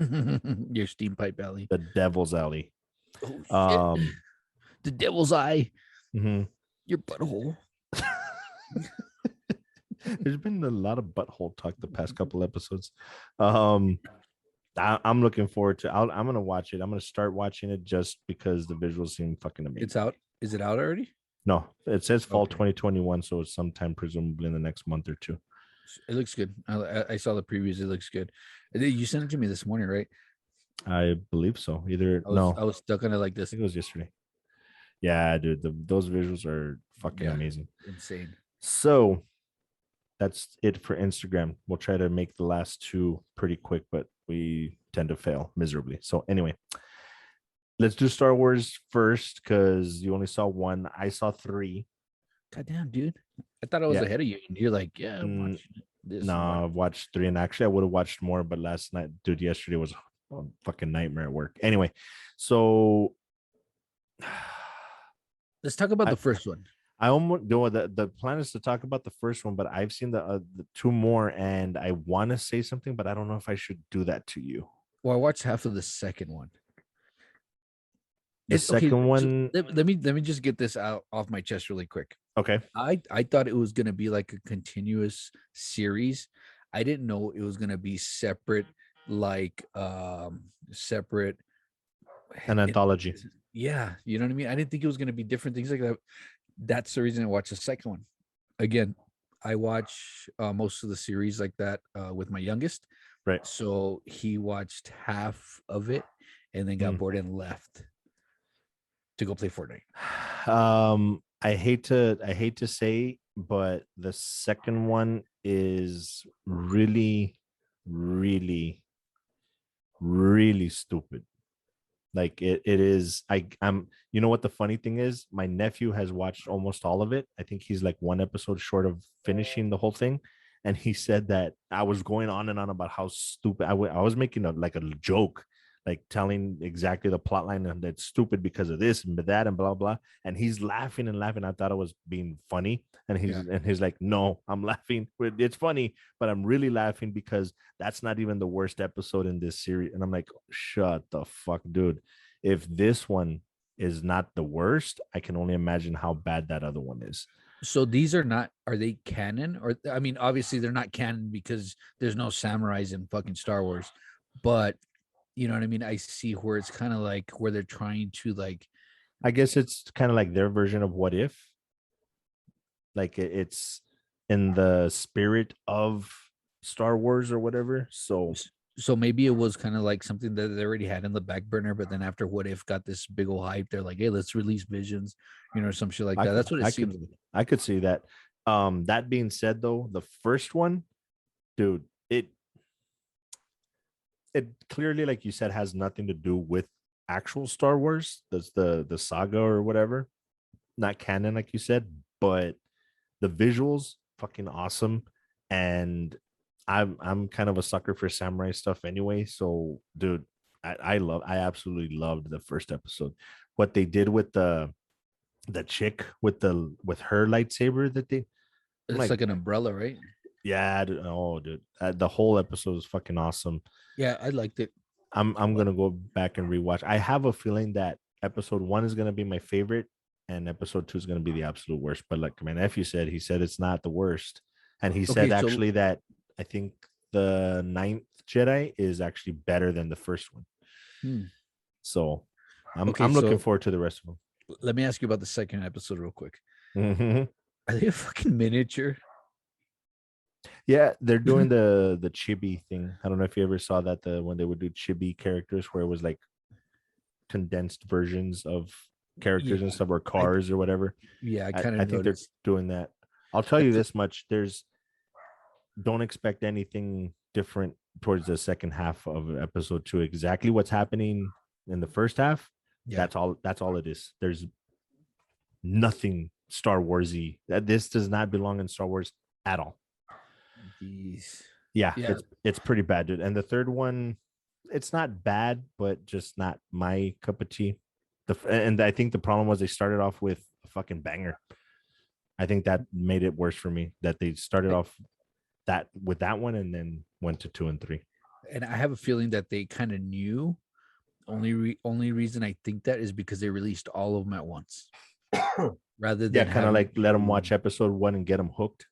Speaker 2: Your steam pipe alley.
Speaker 1: The devil's alley.
Speaker 2: Oh shit.
Speaker 1: Um
Speaker 2: The devil's eye.
Speaker 1: mhm.
Speaker 2: Your butthole.
Speaker 1: There's been a lot of butthole talk the past couple episodes. Um I'm looking forward to. I'm gonna watch it. I'm gonna start watching it just because the visuals seem fucking amazing.
Speaker 2: It's out. Is it out already?
Speaker 1: No, it says fall
Speaker 2: Okay.
Speaker 1: 2021, so it's sometime presumably in the next month or two.
Speaker 2: It looks good. I saw the previews. It looks good. You sent it to me this morning, right?
Speaker 1: I believe so. Either
Speaker 2: I
Speaker 1: no,
Speaker 2: was stuck on it like
Speaker 1: I
Speaker 2: this.
Speaker 1: think it was yesterday. Yeah, dude, those visuals are fucking
Speaker 2: Yeah,
Speaker 1: amazing.
Speaker 2: insane.
Speaker 1: So that's it for Instagram. We'll try to make the last two pretty quick, but we tend to fail miserably. So anyway, let's do Star Wars first because you only saw one. I saw three.
Speaker 2: God damn, dude. I thought I was
Speaker 1: Yeah.
Speaker 2: ahead of you. And you're like, yeah, I'm
Speaker 1: Mm,
Speaker 2: watching this.
Speaker 1: no, I've watched three, and actually I would have watched more, but last night, dude, yesterday was a fucking nightmare at work. Anyway, so
Speaker 2: Let's talk about
Speaker 1: I
Speaker 2: the first one.
Speaker 1: I almost know the plan is to talk about the first one, but I've seen the two more, and I want to say something, but I don't know if I should do that to you.
Speaker 2: Well, I watched half of the second one.
Speaker 1: The
Speaker 2: It's okay.
Speaker 1: second
Speaker 2: So
Speaker 1: one,
Speaker 2: let me just get this out off my chest really quick.
Speaker 1: okay,
Speaker 2: I thought it was gonna be like a continuous series. I didn't know it was gonna be separate, like separate.
Speaker 1: an anthology.
Speaker 2: Yeah, you know what I mean. I didn't think it was gonna be different things like that. That's the reason I watched the second one. Again, I watch most of the series like that with my youngest.
Speaker 1: Right.
Speaker 2: So he watched half of it and then got
Speaker 1: Mm.
Speaker 2: bored and left to go play Fortnite.
Speaker 1: I hate to say, but the second one is really, really, really stupid. Like it is. I'm. You know what the funny thing is? My nephew has watched almost all of it. I think he's like one episode short of finishing the whole thing, and he said that I was going on and on about how stupid I was making like a joke, like telling exactly the plot line, and that's stupid because of this and that and blah blah. And he's laughing and laughing. I thought it was being funny, and
Speaker 2: Yeah.
Speaker 1: he's like, no, I'm laughing. It's funny, but I'm really laughing because that's not even the worst episode in this series. And I'm like, shut the fuck, dude. If this one is not the worst, I can only imagine how bad that other one is.
Speaker 2: So these are they canon? Or I mean, obviously they're not canon because there's no samurais in fucking Star Wars. But you know what I mean? I see where it's kind of like where they're trying to like
Speaker 1: I guess it's kind of like their version of What If. Like it's in the spirit of Star Wars or whatever. So
Speaker 2: So maybe it was kind of like something that they already had in the back burner, but then after What If got this big old hype, they're like, hey, let's release Visions, some shit like
Speaker 1: I
Speaker 2: that.
Speaker 1: could
Speaker 2: That's what it
Speaker 1: I
Speaker 2: seems
Speaker 1: could
Speaker 2: like.
Speaker 1: I could see that. That being said though, the first one, dude, it clearly, like you said, has nothing to do with actual Star Wars. That's the saga or whatever. Not canon, like you said, but the visuals fucking awesome. And I'm kind of a sucker for samurai stuff anyway. So dude, I absolutely loved the first episode. What they did with the chick with her lightsaber that they I'm
Speaker 2: It's
Speaker 1: like,
Speaker 2: like an umbrella, right?
Speaker 1: yeah, dude, oh dude, the whole episode is fucking awesome.
Speaker 2: Yeah, I liked it.
Speaker 1: I'm gonna go back and rewatch. I have a feeling that episode one is gonna be my favorite, and episode two is gonna be the absolute worst. But like my nephew said, he said it's not the worst, and he
Speaker 2: Okay,
Speaker 1: said
Speaker 2: so
Speaker 1: actually that I think the ninth Jedi is actually better than the first one.
Speaker 2: hmm.
Speaker 1: So
Speaker 2: Okay,
Speaker 1: I'm looking
Speaker 2: so
Speaker 1: forward to the rest of
Speaker 2: let me ask you about the second episode real quick.
Speaker 1: them.
Speaker 2: Are they a fucking miniature?
Speaker 1: Yeah, they're doing the chibi thing. I don't know if you ever saw that the when they would do chibi characters where it was like condensed versions of characters and
Speaker 2: Yeah,
Speaker 1: stuff or
Speaker 2: I
Speaker 1: cars or whatever.
Speaker 2: yeah, I kind
Speaker 1: I
Speaker 2: of
Speaker 1: think they're
Speaker 2: noticed.
Speaker 1: doing that. I'll tell you
Speaker 2: That's
Speaker 1: this much: there's don't expect anything different towards the second half of episode two. Exactly what's happening in the first half.
Speaker 2: yeah.
Speaker 1: That's all it is. There's nothing Star Warsy. That this does not belong in Star Wars at all.
Speaker 2: Jeez.
Speaker 1: Yeah,
Speaker 2: Yeah.
Speaker 1: it's pretty bad, dude. And the third one, it's not bad, but just not my cup of tea. And I think the problem was they started off with a fucking banger. I think that made it worse for me that they started
Speaker 2: I-
Speaker 1: off that with that one and then went to two and three.
Speaker 2: And I have a feeling that they kind of knew. Only reason I think that is because they released all of them at once rather
Speaker 1: Yeah,
Speaker 2: than
Speaker 1: kind of
Speaker 2: having
Speaker 1: like let them
Speaker 2: to
Speaker 1: watch episode one and get them hooked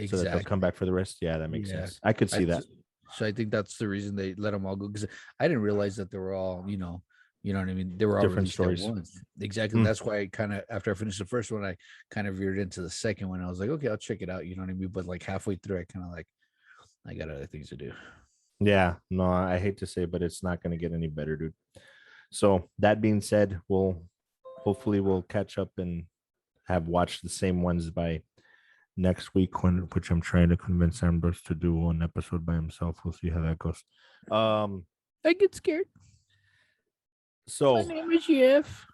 Speaker 1: so that they'll come
Speaker 2: exactly.
Speaker 1: back for the rest. Yeah, that makes
Speaker 2: Yeah.
Speaker 1: sense. I could
Speaker 2: I
Speaker 1: see that.
Speaker 2: so I think that's the reason they let them all go because I didn't realize that they were all, you know what I mean? They were all
Speaker 1: Different
Speaker 2: released at
Speaker 1: stories.
Speaker 2: once. Exactly.
Speaker 1: Mm,
Speaker 2: That's why I kind of after I finished the first one, I kind of veered into the second one. I was like, okay, I'll check it out. You know what I mean? But like halfway through, I kind of like I got other things to do.
Speaker 1: yeah, no, I hate to say, but it's not going to get any better, dude. So that being said, we'll catch up and have watched the same ones by next week, which I'm trying to convince Ambrose to do one episode by himself. We'll see how that goes. Um,
Speaker 2: I get scared. My
Speaker 1: so
Speaker 2: name is Jeff.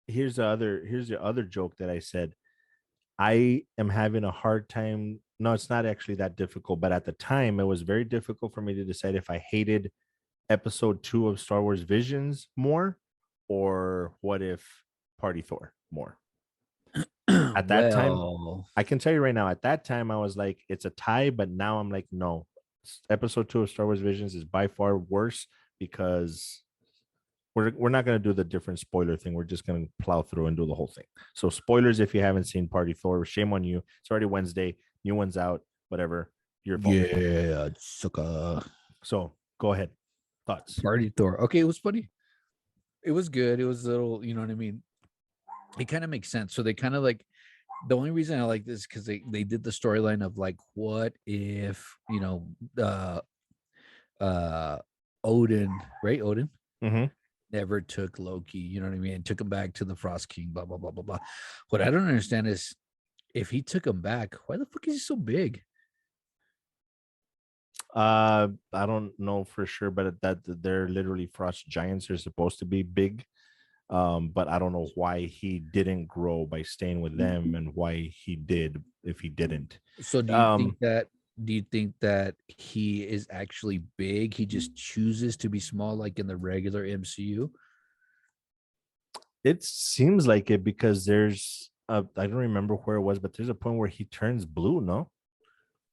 Speaker 1: here's the other joke that I said. I am having a hard time. No, it's not actually that difficult, but at the time it was very difficult for me to decide if I hated episode two of Star Wars Visions more or what if Party Thor more. At that time,
Speaker 2: Well,
Speaker 1: I can tell you right now, at that time, I was like, it's a tie, but now I'm like, no. Episode two of Star Wars Visions is by far worse because we're not going to do the different spoiler thing. We're just going to plow through and do the whole thing. So, spoilers if you haven't seen Party Thor, shame on you. It's already Wednesday. New one's out. Whatever. Your fault.
Speaker 2: yeah, sucker.
Speaker 1: So, go ahead. Thoughts?
Speaker 2: Party Thor. Okay, it was funny. It was good. It was a little, you know what I mean? It kind of makes sense. So they kind of like the only reason I like this because they did the storyline of like, what if uh Odin, right? Odin
Speaker 1: Mm-hmm.
Speaker 2: never took Loki, you know what I mean? And took him back to the Frost King, blah blah blah blah blah. What I don't understand is if he took him back, why the fuck is he so big?
Speaker 1: I don't know for sure, but that they're literally frost giants. They're supposed to be big. But I don't know why he didn't grow by staying with them and why he did if he didn't.
Speaker 2: So
Speaker 1: Um,
Speaker 2: do you think that he is actually big? He just chooses to be small like in the regular MCU?
Speaker 1: it seems like it because I don't remember where it was, but there's a point where he turns blue, no?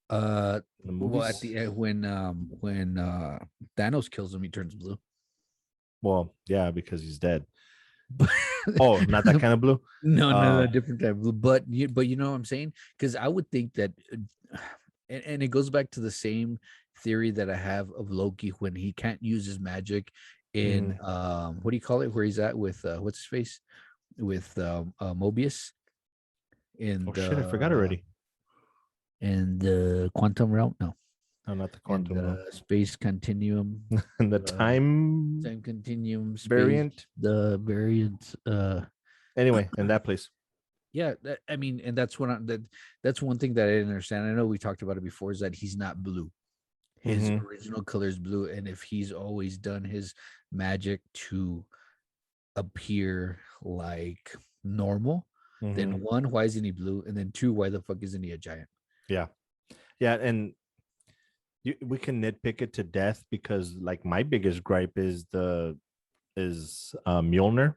Speaker 1: In the
Speaker 2: Well, at
Speaker 1: movies.
Speaker 2: the end when Thanos kills him, he turns blue.
Speaker 1: Well, yeah, because he's dead. Oh, not that kind of blue.
Speaker 2: No,
Speaker 1: Uh,
Speaker 2: different type. But you know what I'm saying? Because I would think that, and it goes back to the same theory that I have of Loki when he can't use his magic in
Speaker 1: mhm.
Speaker 2: what do you call it? Where he's at with what's his face? Mobius in
Speaker 1: Oh shit, I forgot already.
Speaker 2: the quantum realm. No,
Speaker 1: No, not the
Speaker 2: in
Speaker 1: quantum realm.
Speaker 2: the space continuum,
Speaker 1: And the
Speaker 2: uh,
Speaker 1: time
Speaker 2: time continuum, space,
Speaker 1: variant.
Speaker 2: the variant.
Speaker 1: Anyway, in that place.
Speaker 2: Yeah, I mean, and that's one thing that I didn't understand. I know we talked about it before, is that he's not blue. His
Speaker 1: Mhm.
Speaker 2: original color is blue, and if he's always done his magic to appear like normal, then
Speaker 1: Mhm.
Speaker 2: one, why isn't he blue? And then two, why the fuck isn't he a giant?
Speaker 1: Yeah. Yeah, and we can nitpick it to death because like my biggest gripe is the is Mjolnir,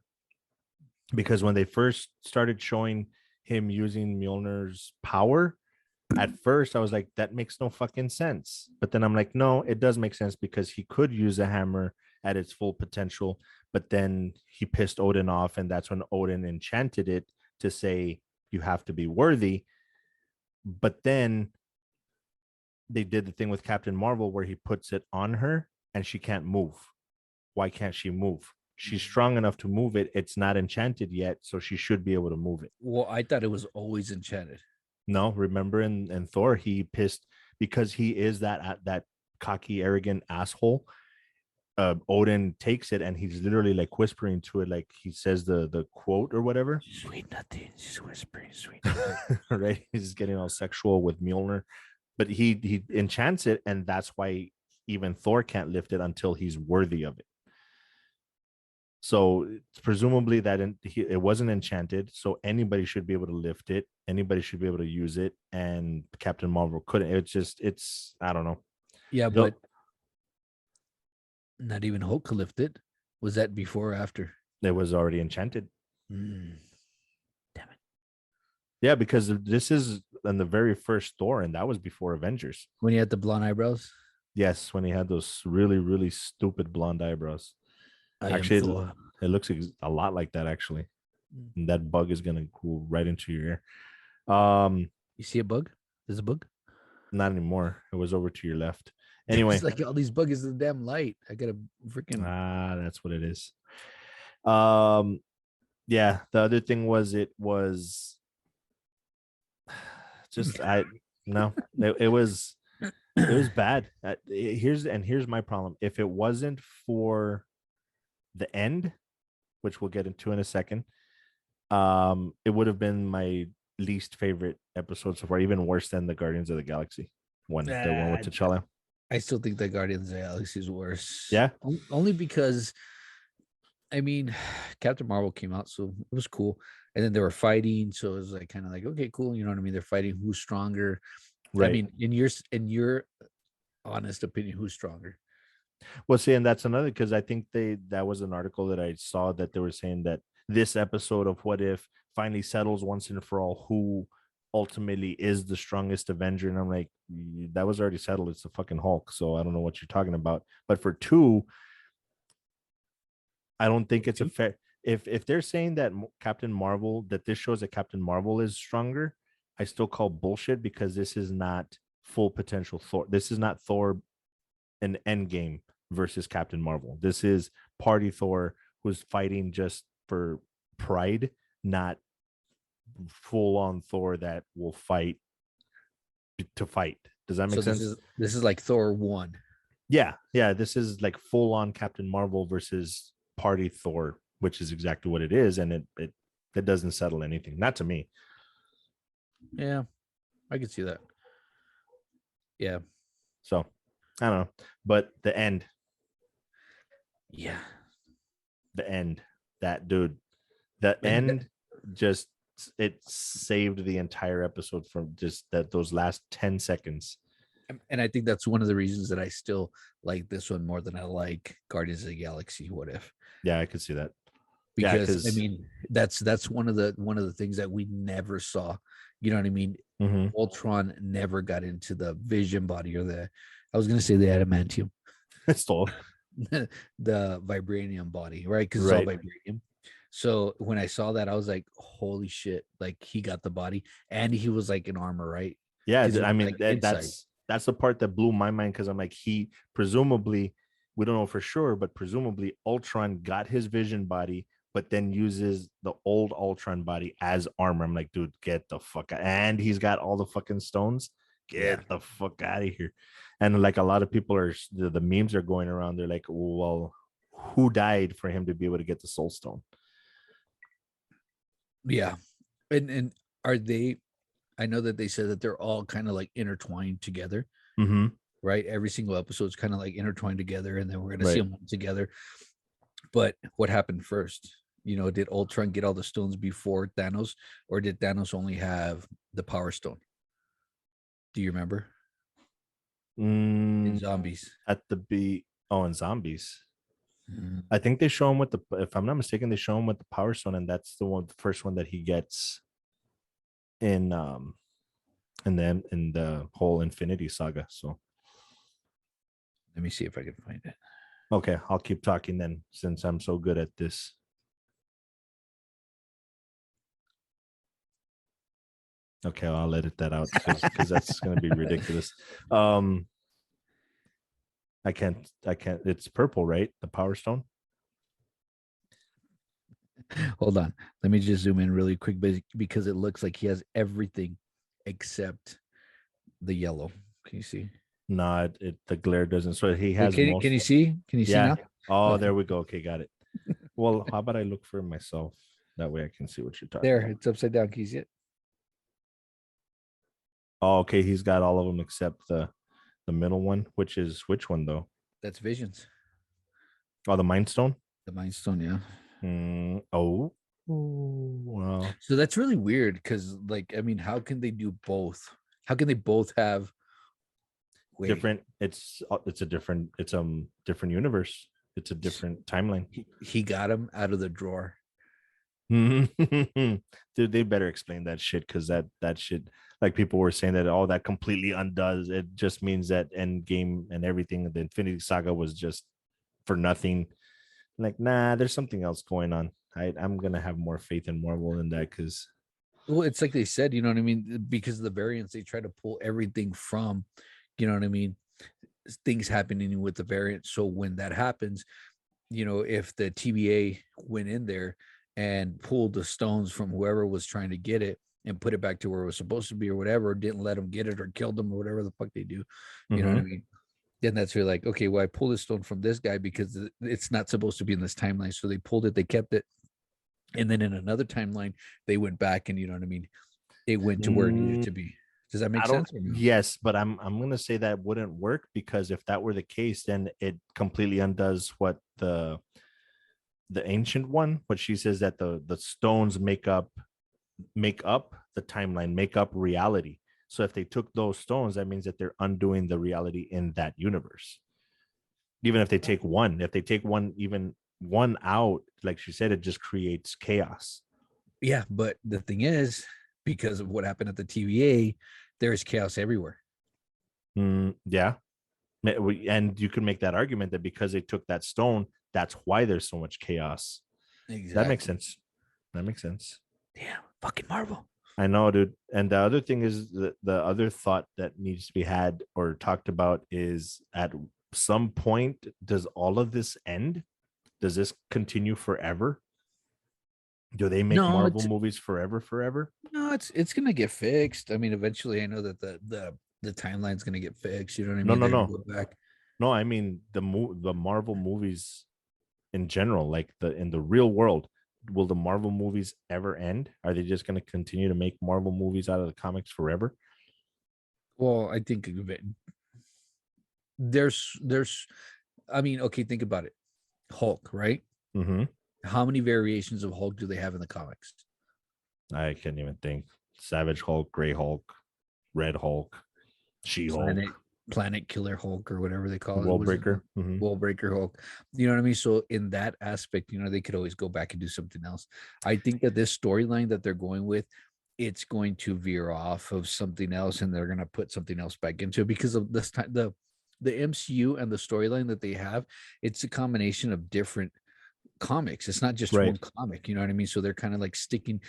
Speaker 1: because when they first started showing him using Mjolnir's power, at first I was like, that makes no fucking sense. But then I'm like, no, it does make sense because he could use a hammer at its full potential. But then he pissed Odin off, and that's when Odin enchanted it to say you have to be worthy. But then they did the thing with Captain Marvel where he puts it on her and she can't move. Why can't she move? She's strong enough to move it. It's not enchanted yet, so she should be able to move it.
Speaker 2: Well, I thought it was always enchanted.
Speaker 1: No, remember in Thor, he pissed because he is that cocky, arrogant asshole. Odin takes it and he's literally like whispering to it, like he says the quote or whatever.
Speaker 2: Sweet nothing. She's whispering sweet.
Speaker 1: Right? He's getting all sexual with Mjolnir, but he enchants it, and that's why even Thor can't lift it until he's worthy of it. So presumably it wasn't enchanted, so anybody should be able to lift it. Anybody should be able to use it, and Captain Marvel couldn't. It's I don't know.
Speaker 2: Yeah,
Speaker 1: It'll,
Speaker 2: but not even Hulk could lift it. Was that before or after?
Speaker 1: it was already enchanted.
Speaker 2: Mm, damn it.
Speaker 1: Yeah, because this is in the very first Thor, and that was before Avengers.
Speaker 2: When he had the blonde eyebrows,
Speaker 1: Yes, when he had those really really stupid blonde eyebrows.
Speaker 2: I am
Speaker 1: Actually,
Speaker 2: Thor.
Speaker 1: it looks a lot like that actually.
Speaker 2: Mm.
Speaker 1: And that bug is gonna go right into your ear.
Speaker 2: You see a bug? There's a bug.
Speaker 1: Not anymore. It was over to your left.
Speaker 2: There's
Speaker 1: Anyway,
Speaker 2: like all these bugs in the damn light. I gotta freaking.
Speaker 1: that's what it is. Um, yeah. The other thing was it was just I no, it was bad. Here's my problem. If it wasn't for the end, which we'll get into in a second, it would have been my least favorite episode so far, even worse than the Guardians of the Galaxy one, the one with
Speaker 2: Uh,
Speaker 1: T'Challa.
Speaker 2: I still think that Guardians of the Galaxy is worse.
Speaker 1: Yeah.
Speaker 2: Only because I mean, Captain Marvel came out, so it was cool. And then they were fighting, so it was like kind of like, okay, cool. You know what I mean? They're fighting who's stronger. I
Speaker 1: Right.
Speaker 2: mean, in your honest opinion, who's stronger?
Speaker 1: Well, see, and that's another because I think that was an article that I saw that they were saying that this episode of What If finally settles once and for all who ultimately is the strongest Avenger. And I'm like, that was already settled. It's the fucking Hulk. So I don't know what you're talking about. But for two, I don't think it's a fair. If they're saying that Captain Marvel, that this shows that Captain Marvel is stronger, I still call bullshit because this is not full potential Thor. This is not Thor an Endgame versus Captain Marvel. This is Party Thor who's fighting just for pride, not full on Thor that will fight to fight. Does that
Speaker 2: So
Speaker 1: make
Speaker 2: this
Speaker 1: sense?
Speaker 2: is this is like Thor 1.
Speaker 1: Yeah, yeah. This is like full on Captain Marvel versus Party Thor, which is exactly what it is, and it doesn't settle anything. Not to me.
Speaker 2: Yeah, I can see that. Yeah.
Speaker 1: So I don't know, but
Speaker 2: Yeah.
Speaker 1: the end, that dude, the
Speaker 2: And
Speaker 1: end, just it saved the entire episode from just those last 10 seconds.
Speaker 2: and I think that's one of the reasons that I still like this one more than I like Guardians of the Galaxy What If.
Speaker 1: Yeah, I could see that. Yeah,
Speaker 2: Because I
Speaker 1: because
Speaker 2: mean that's one of the things that we never saw. You know what I mean?
Speaker 1: mm-hmm.
Speaker 2: Ultron never got into the vision body or the I was gonna say the adamantium,
Speaker 1: Stole
Speaker 2: the vibranium body, right? Because it's all
Speaker 1: right.
Speaker 2: vibranium. So when I saw that, I was like, holy shit, like he got the body and he was like in armor, right?
Speaker 1: Yeah,
Speaker 2: Because he
Speaker 1: I
Speaker 2: was
Speaker 1: mean
Speaker 2: like inside.
Speaker 1: that's the part that blew my mind because I'm like he presumably we don't know for sure, but presumably Ultron got his vision body, but then uses the old Ultron body as armor. I'm like, dude, get the fuck out. And he's got all the fucking stones. Get the fuck out of here. And like a lot of people are, the memes are going around. They're like, well, who died for him to be able to get the soul stone?
Speaker 2: Yeah. And are they, I know that they said that they're all kind of like intertwined together, right? Every single episode is kind of like intertwined together, and then we're gonna see them together. But what happened first? You know, did Ultron get all the stones before Thanos, or did Thanos only have the Power Stone? Do you remember? In Zombies.
Speaker 1: At the beat. Oh, in Zombies.
Speaker 2: Mm.
Speaker 1: I think they show him with the, if I'm not mistaken, they show him with the Power Stone, and that's the one, the first one that he gets in the whole Infinity Saga. So
Speaker 2: Let me see if I can find it.
Speaker 1: okay, I'll keep talking then, since I'm so good at this. Okay, I'll edit that out because that's gonna be ridiculous. I can't. It's purple, right? The Power Stone.
Speaker 2: Hold on. Let me just zoom in really quick because it looks like he has everything except the yellow. Can you see?
Speaker 1: No, the glare doesn't. So he has
Speaker 2: Can you see? Can you see now?
Speaker 1: Oh,
Speaker 2: Okay.
Speaker 1: there we go. Okay, got it. Well, how about I look for it myself? That way I can see what you're talking
Speaker 2: There,
Speaker 1: about.
Speaker 2: it's upside down. Can you see it?
Speaker 1: Oh, okay. He's got all of them except the middle one, which one though?
Speaker 2: That's Visions.
Speaker 1: Oh, the Mind Stone.
Speaker 2: The Mind Stone, yeah.
Speaker 1: Oh, wow.
Speaker 2: So that's really weird because, like, I mean, how can they do both? How can they both have
Speaker 1: different? It's a different. It's different universe. It's a different timeline.
Speaker 2: He got him out of the drawer.
Speaker 1: Dude, they better explain that shit, because that shit, like people were saying that that completely undoes. It just means that Endgame and everything, the Infinity Saga was just for nothing. Like, nah, there's something else going on. I'm gonna have more faith in Marvel than that, because
Speaker 2: well, it's like they said, you know what I mean? Because of the variants, they try to pull everything from, you know what I mean, things happening with the variant. So when that happens, you know, if the TVA went in there and pulled the stones from whoever was trying to get it and put it back to where it was supposed to be or whatever, or didn't let them get it or killed them or whatever the fuck they do, you know what I mean? Then that's really like, okay, well, I pulled this stone from this guy because it's not supposed to be in this timeline. So they pulled it, they kept it. And then in another timeline, they went back and, you know what I mean? It went to where it needed to be. Does that make sense?
Speaker 1: Yes, but I'm gonna say that wouldn't work, because if that were the case, then it completely undoes what the ancient one, what she says, that the stones make up the timeline, make up reality. So if they took those stones, that means that they're undoing the reality in that universe. Even if they take one, even one out, like she said, it just creates chaos.
Speaker 2: Yeah, but the thing is, because of what happened at the TVA, there is chaos everywhere.
Speaker 1: Yeah. And you can make that argument that because they took that stone, that's why there's so much chaos. Exactly. That makes sense.
Speaker 2: Damn, fucking Marvel.
Speaker 1: I know, dude. And the other thing is, the other thought that needs to be had or talked about is, at some point, does all of this end? Does this continue forever? Do they make Marvel movies forever?
Speaker 2: No, it's gonna get fixed. I mean, eventually, I know that the timeline's gonna get fixed. You know what I mean?
Speaker 1: No.
Speaker 2: Go back.
Speaker 1: No, I mean the Marvel movies in general, like in the real world. Will the Marvel movies ever end? Are they just going to continue to make Marvel movies out of the comics forever?
Speaker 2: Well, I think there's, I mean, okay, think about it. Hulk, right? How many variations of Hulk do they have in the comics?
Speaker 1: I can't even think. Savage Hulk, Gray Hulk, Red Hulk, She-Hulk,
Speaker 2: Planet Killer Hulk, or whatever they call it.
Speaker 1: Worldbreaker.
Speaker 2: Worldbreaker Hulk. You know what I mean? So in that aspect, you know, they could always go back and do something else. I think that this storyline that they're going with, it's going to veer off of something else, and they're going to put something else back into it, because of this time, the MCU and the storyline that they have, it's a combination of different comics. It's not just one comic, you know what I mean? So they're kind of like sticking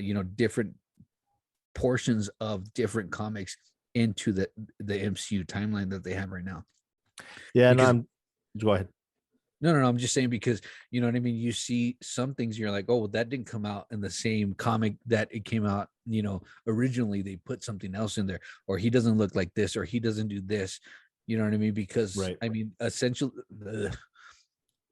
Speaker 2: you know, different portions of different comics into the MCU timeline that they have right now.
Speaker 1: Yeah, go ahead.
Speaker 2: No. I'm just saying because you know what I mean. You see some things, you're like, oh, well, that didn't come out in the same comic that it came out. You know, originally they put something else in there, or he doesn't look like this, or he doesn't do this. You know what I mean? Because
Speaker 1: Right.
Speaker 2: I mean, essentially,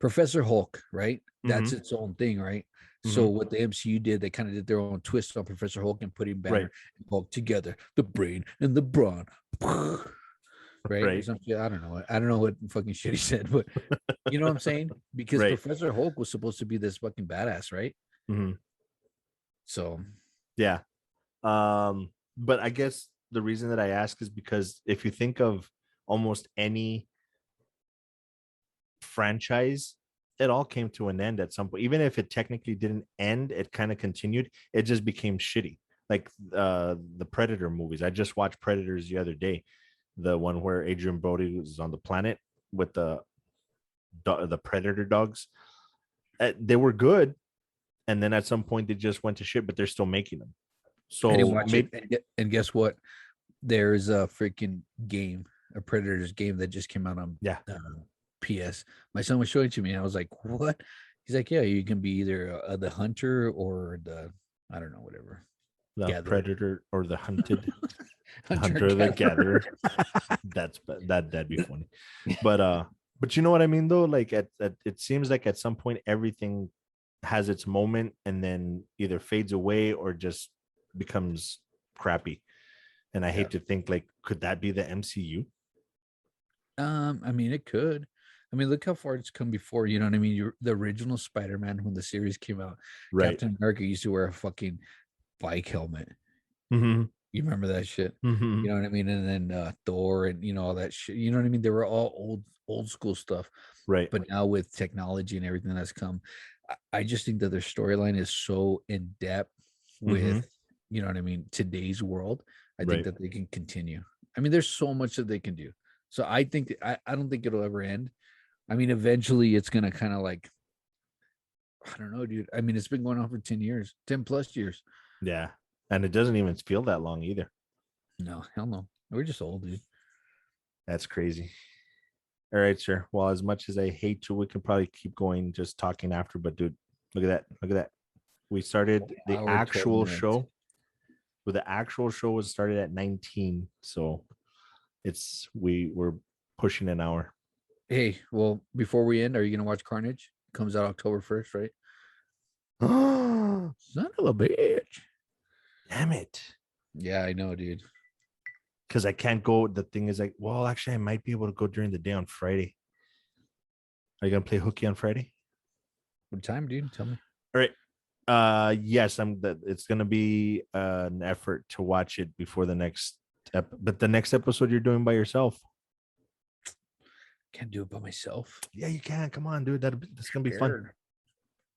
Speaker 2: Professor Hulk, right? That's
Speaker 1: Mm-hmm.
Speaker 2: its own thing, right? So
Speaker 1: Mm-hmm.
Speaker 2: what the MCU did, they kind of did their own twist on Professor Hulk and putting
Speaker 1: Right.
Speaker 2: Banner and Hulk together, the brain and the brawn, right? Or
Speaker 1: Right.
Speaker 2: something. I don't know. I don't know what fucking shit he said, but you know what I'm saying? Because
Speaker 1: Right.
Speaker 2: Professor Hulk was supposed to be this fucking badass, right?
Speaker 1: Mm-hmm.
Speaker 2: So
Speaker 1: Yeah. But I guess the reason that I ask is because if you think of almost any franchise, it all came to an end at some point. Even if it technically didn't end, it kind of continued. It just became shitty. Like the Predator movies. I just watched Predators the other day, the one where Adrian Brody was on the planet with the Predator dogs. They were good, and then at some point they just went to shit, but they're still making them.
Speaker 2: I didn't
Speaker 1: So
Speaker 2: watch it.
Speaker 1: maybe
Speaker 2: And guess what? There's a freaking game, a Predators game that just came out on
Speaker 1: yeah,
Speaker 2: PS. My son was showing it to me, and I was like, "What?" He's like, "Yeah, you can be either the hunter or the I don't know, whatever,
Speaker 1: the
Speaker 2: gatherer,
Speaker 1: Predator or the hunted, the
Speaker 2: hunter
Speaker 1: hunter or the
Speaker 2: gatherer."
Speaker 1: gatherer. That'd be funny. But you know what I mean though? Like at it seems like at some point everything has its moment and then either fades away or just becomes crappy. And I
Speaker 2: Yeah.
Speaker 1: hate to think like, could that be the MCU?
Speaker 2: I mean, it could. I mean, look how far it's come before. You know what I mean? The original Spider-Man when the series came out,
Speaker 1: Right.
Speaker 2: Captain America used to wear a fucking bike helmet.
Speaker 1: Mm-hmm.
Speaker 2: You remember that shit?
Speaker 1: Mm-hmm.
Speaker 2: You know what I mean? And then Thor and you know all that shit. You know what I mean? They were all old school stuff.
Speaker 1: Right.
Speaker 2: But now with technology and everything that's come, I just think that their storyline is so in depth
Speaker 1: Mm-hmm.
Speaker 2: with you know what I mean, today's world. I think
Speaker 1: Right.
Speaker 2: that they can continue. I mean, there's so much that they can do. So I think I don't think it'll ever end. I mean, eventually it's gonna kind of like I don't know, dude. I mean, it's been going on for 10 years, 10 plus years.
Speaker 1: Yeah. And it doesn't even feel that long either.
Speaker 2: No, hell no. We're just old, dude.
Speaker 1: That's crazy. All right, sir. Well, as much as I hate to, we can probably keep going just talking after. But dude, look at that. Look at that. We started the
Speaker 2: Hour 12
Speaker 1: actual
Speaker 2: minutes.
Speaker 1: show. Well, the actual show was started at 19. So we're pushing an hour.
Speaker 2: Hey, well, before we end, are you gonna watch Carnage? Comes out October 1st, right?
Speaker 1: Damn
Speaker 2: Son of a bitch.
Speaker 1: it.
Speaker 2: Yeah, I know, dude.
Speaker 1: Because I can't go. The thing is like, well, actually, I might be able to go during the day on Friday. Are you gonna play hooky on Friday?
Speaker 2: What time, dude? Tell me.
Speaker 1: All right. Yes, it's gonna be an effort to watch it before the next but the next episode you're doing by yourself.
Speaker 2: Can't do it by myself.
Speaker 1: Yeah, you can. Come on, dude. That's gonna be fun.
Speaker 2: Scared.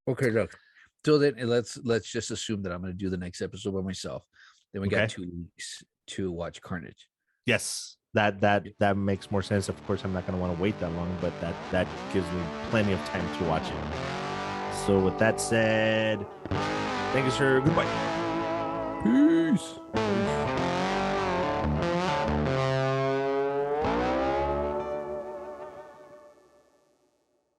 Speaker 2: Okay, look. Till then, let's just assume that I'm gonna do the next episode by myself. Then we got
Speaker 1: Okay.
Speaker 2: 2 weeks to watch Carnage.
Speaker 1: Yes, that makes more sense. Of course, I'm not gonna want to wait that long, but that gives me plenty of time to watch it. So with that said, thank you, sir. Goodbye.
Speaker 2: Peace.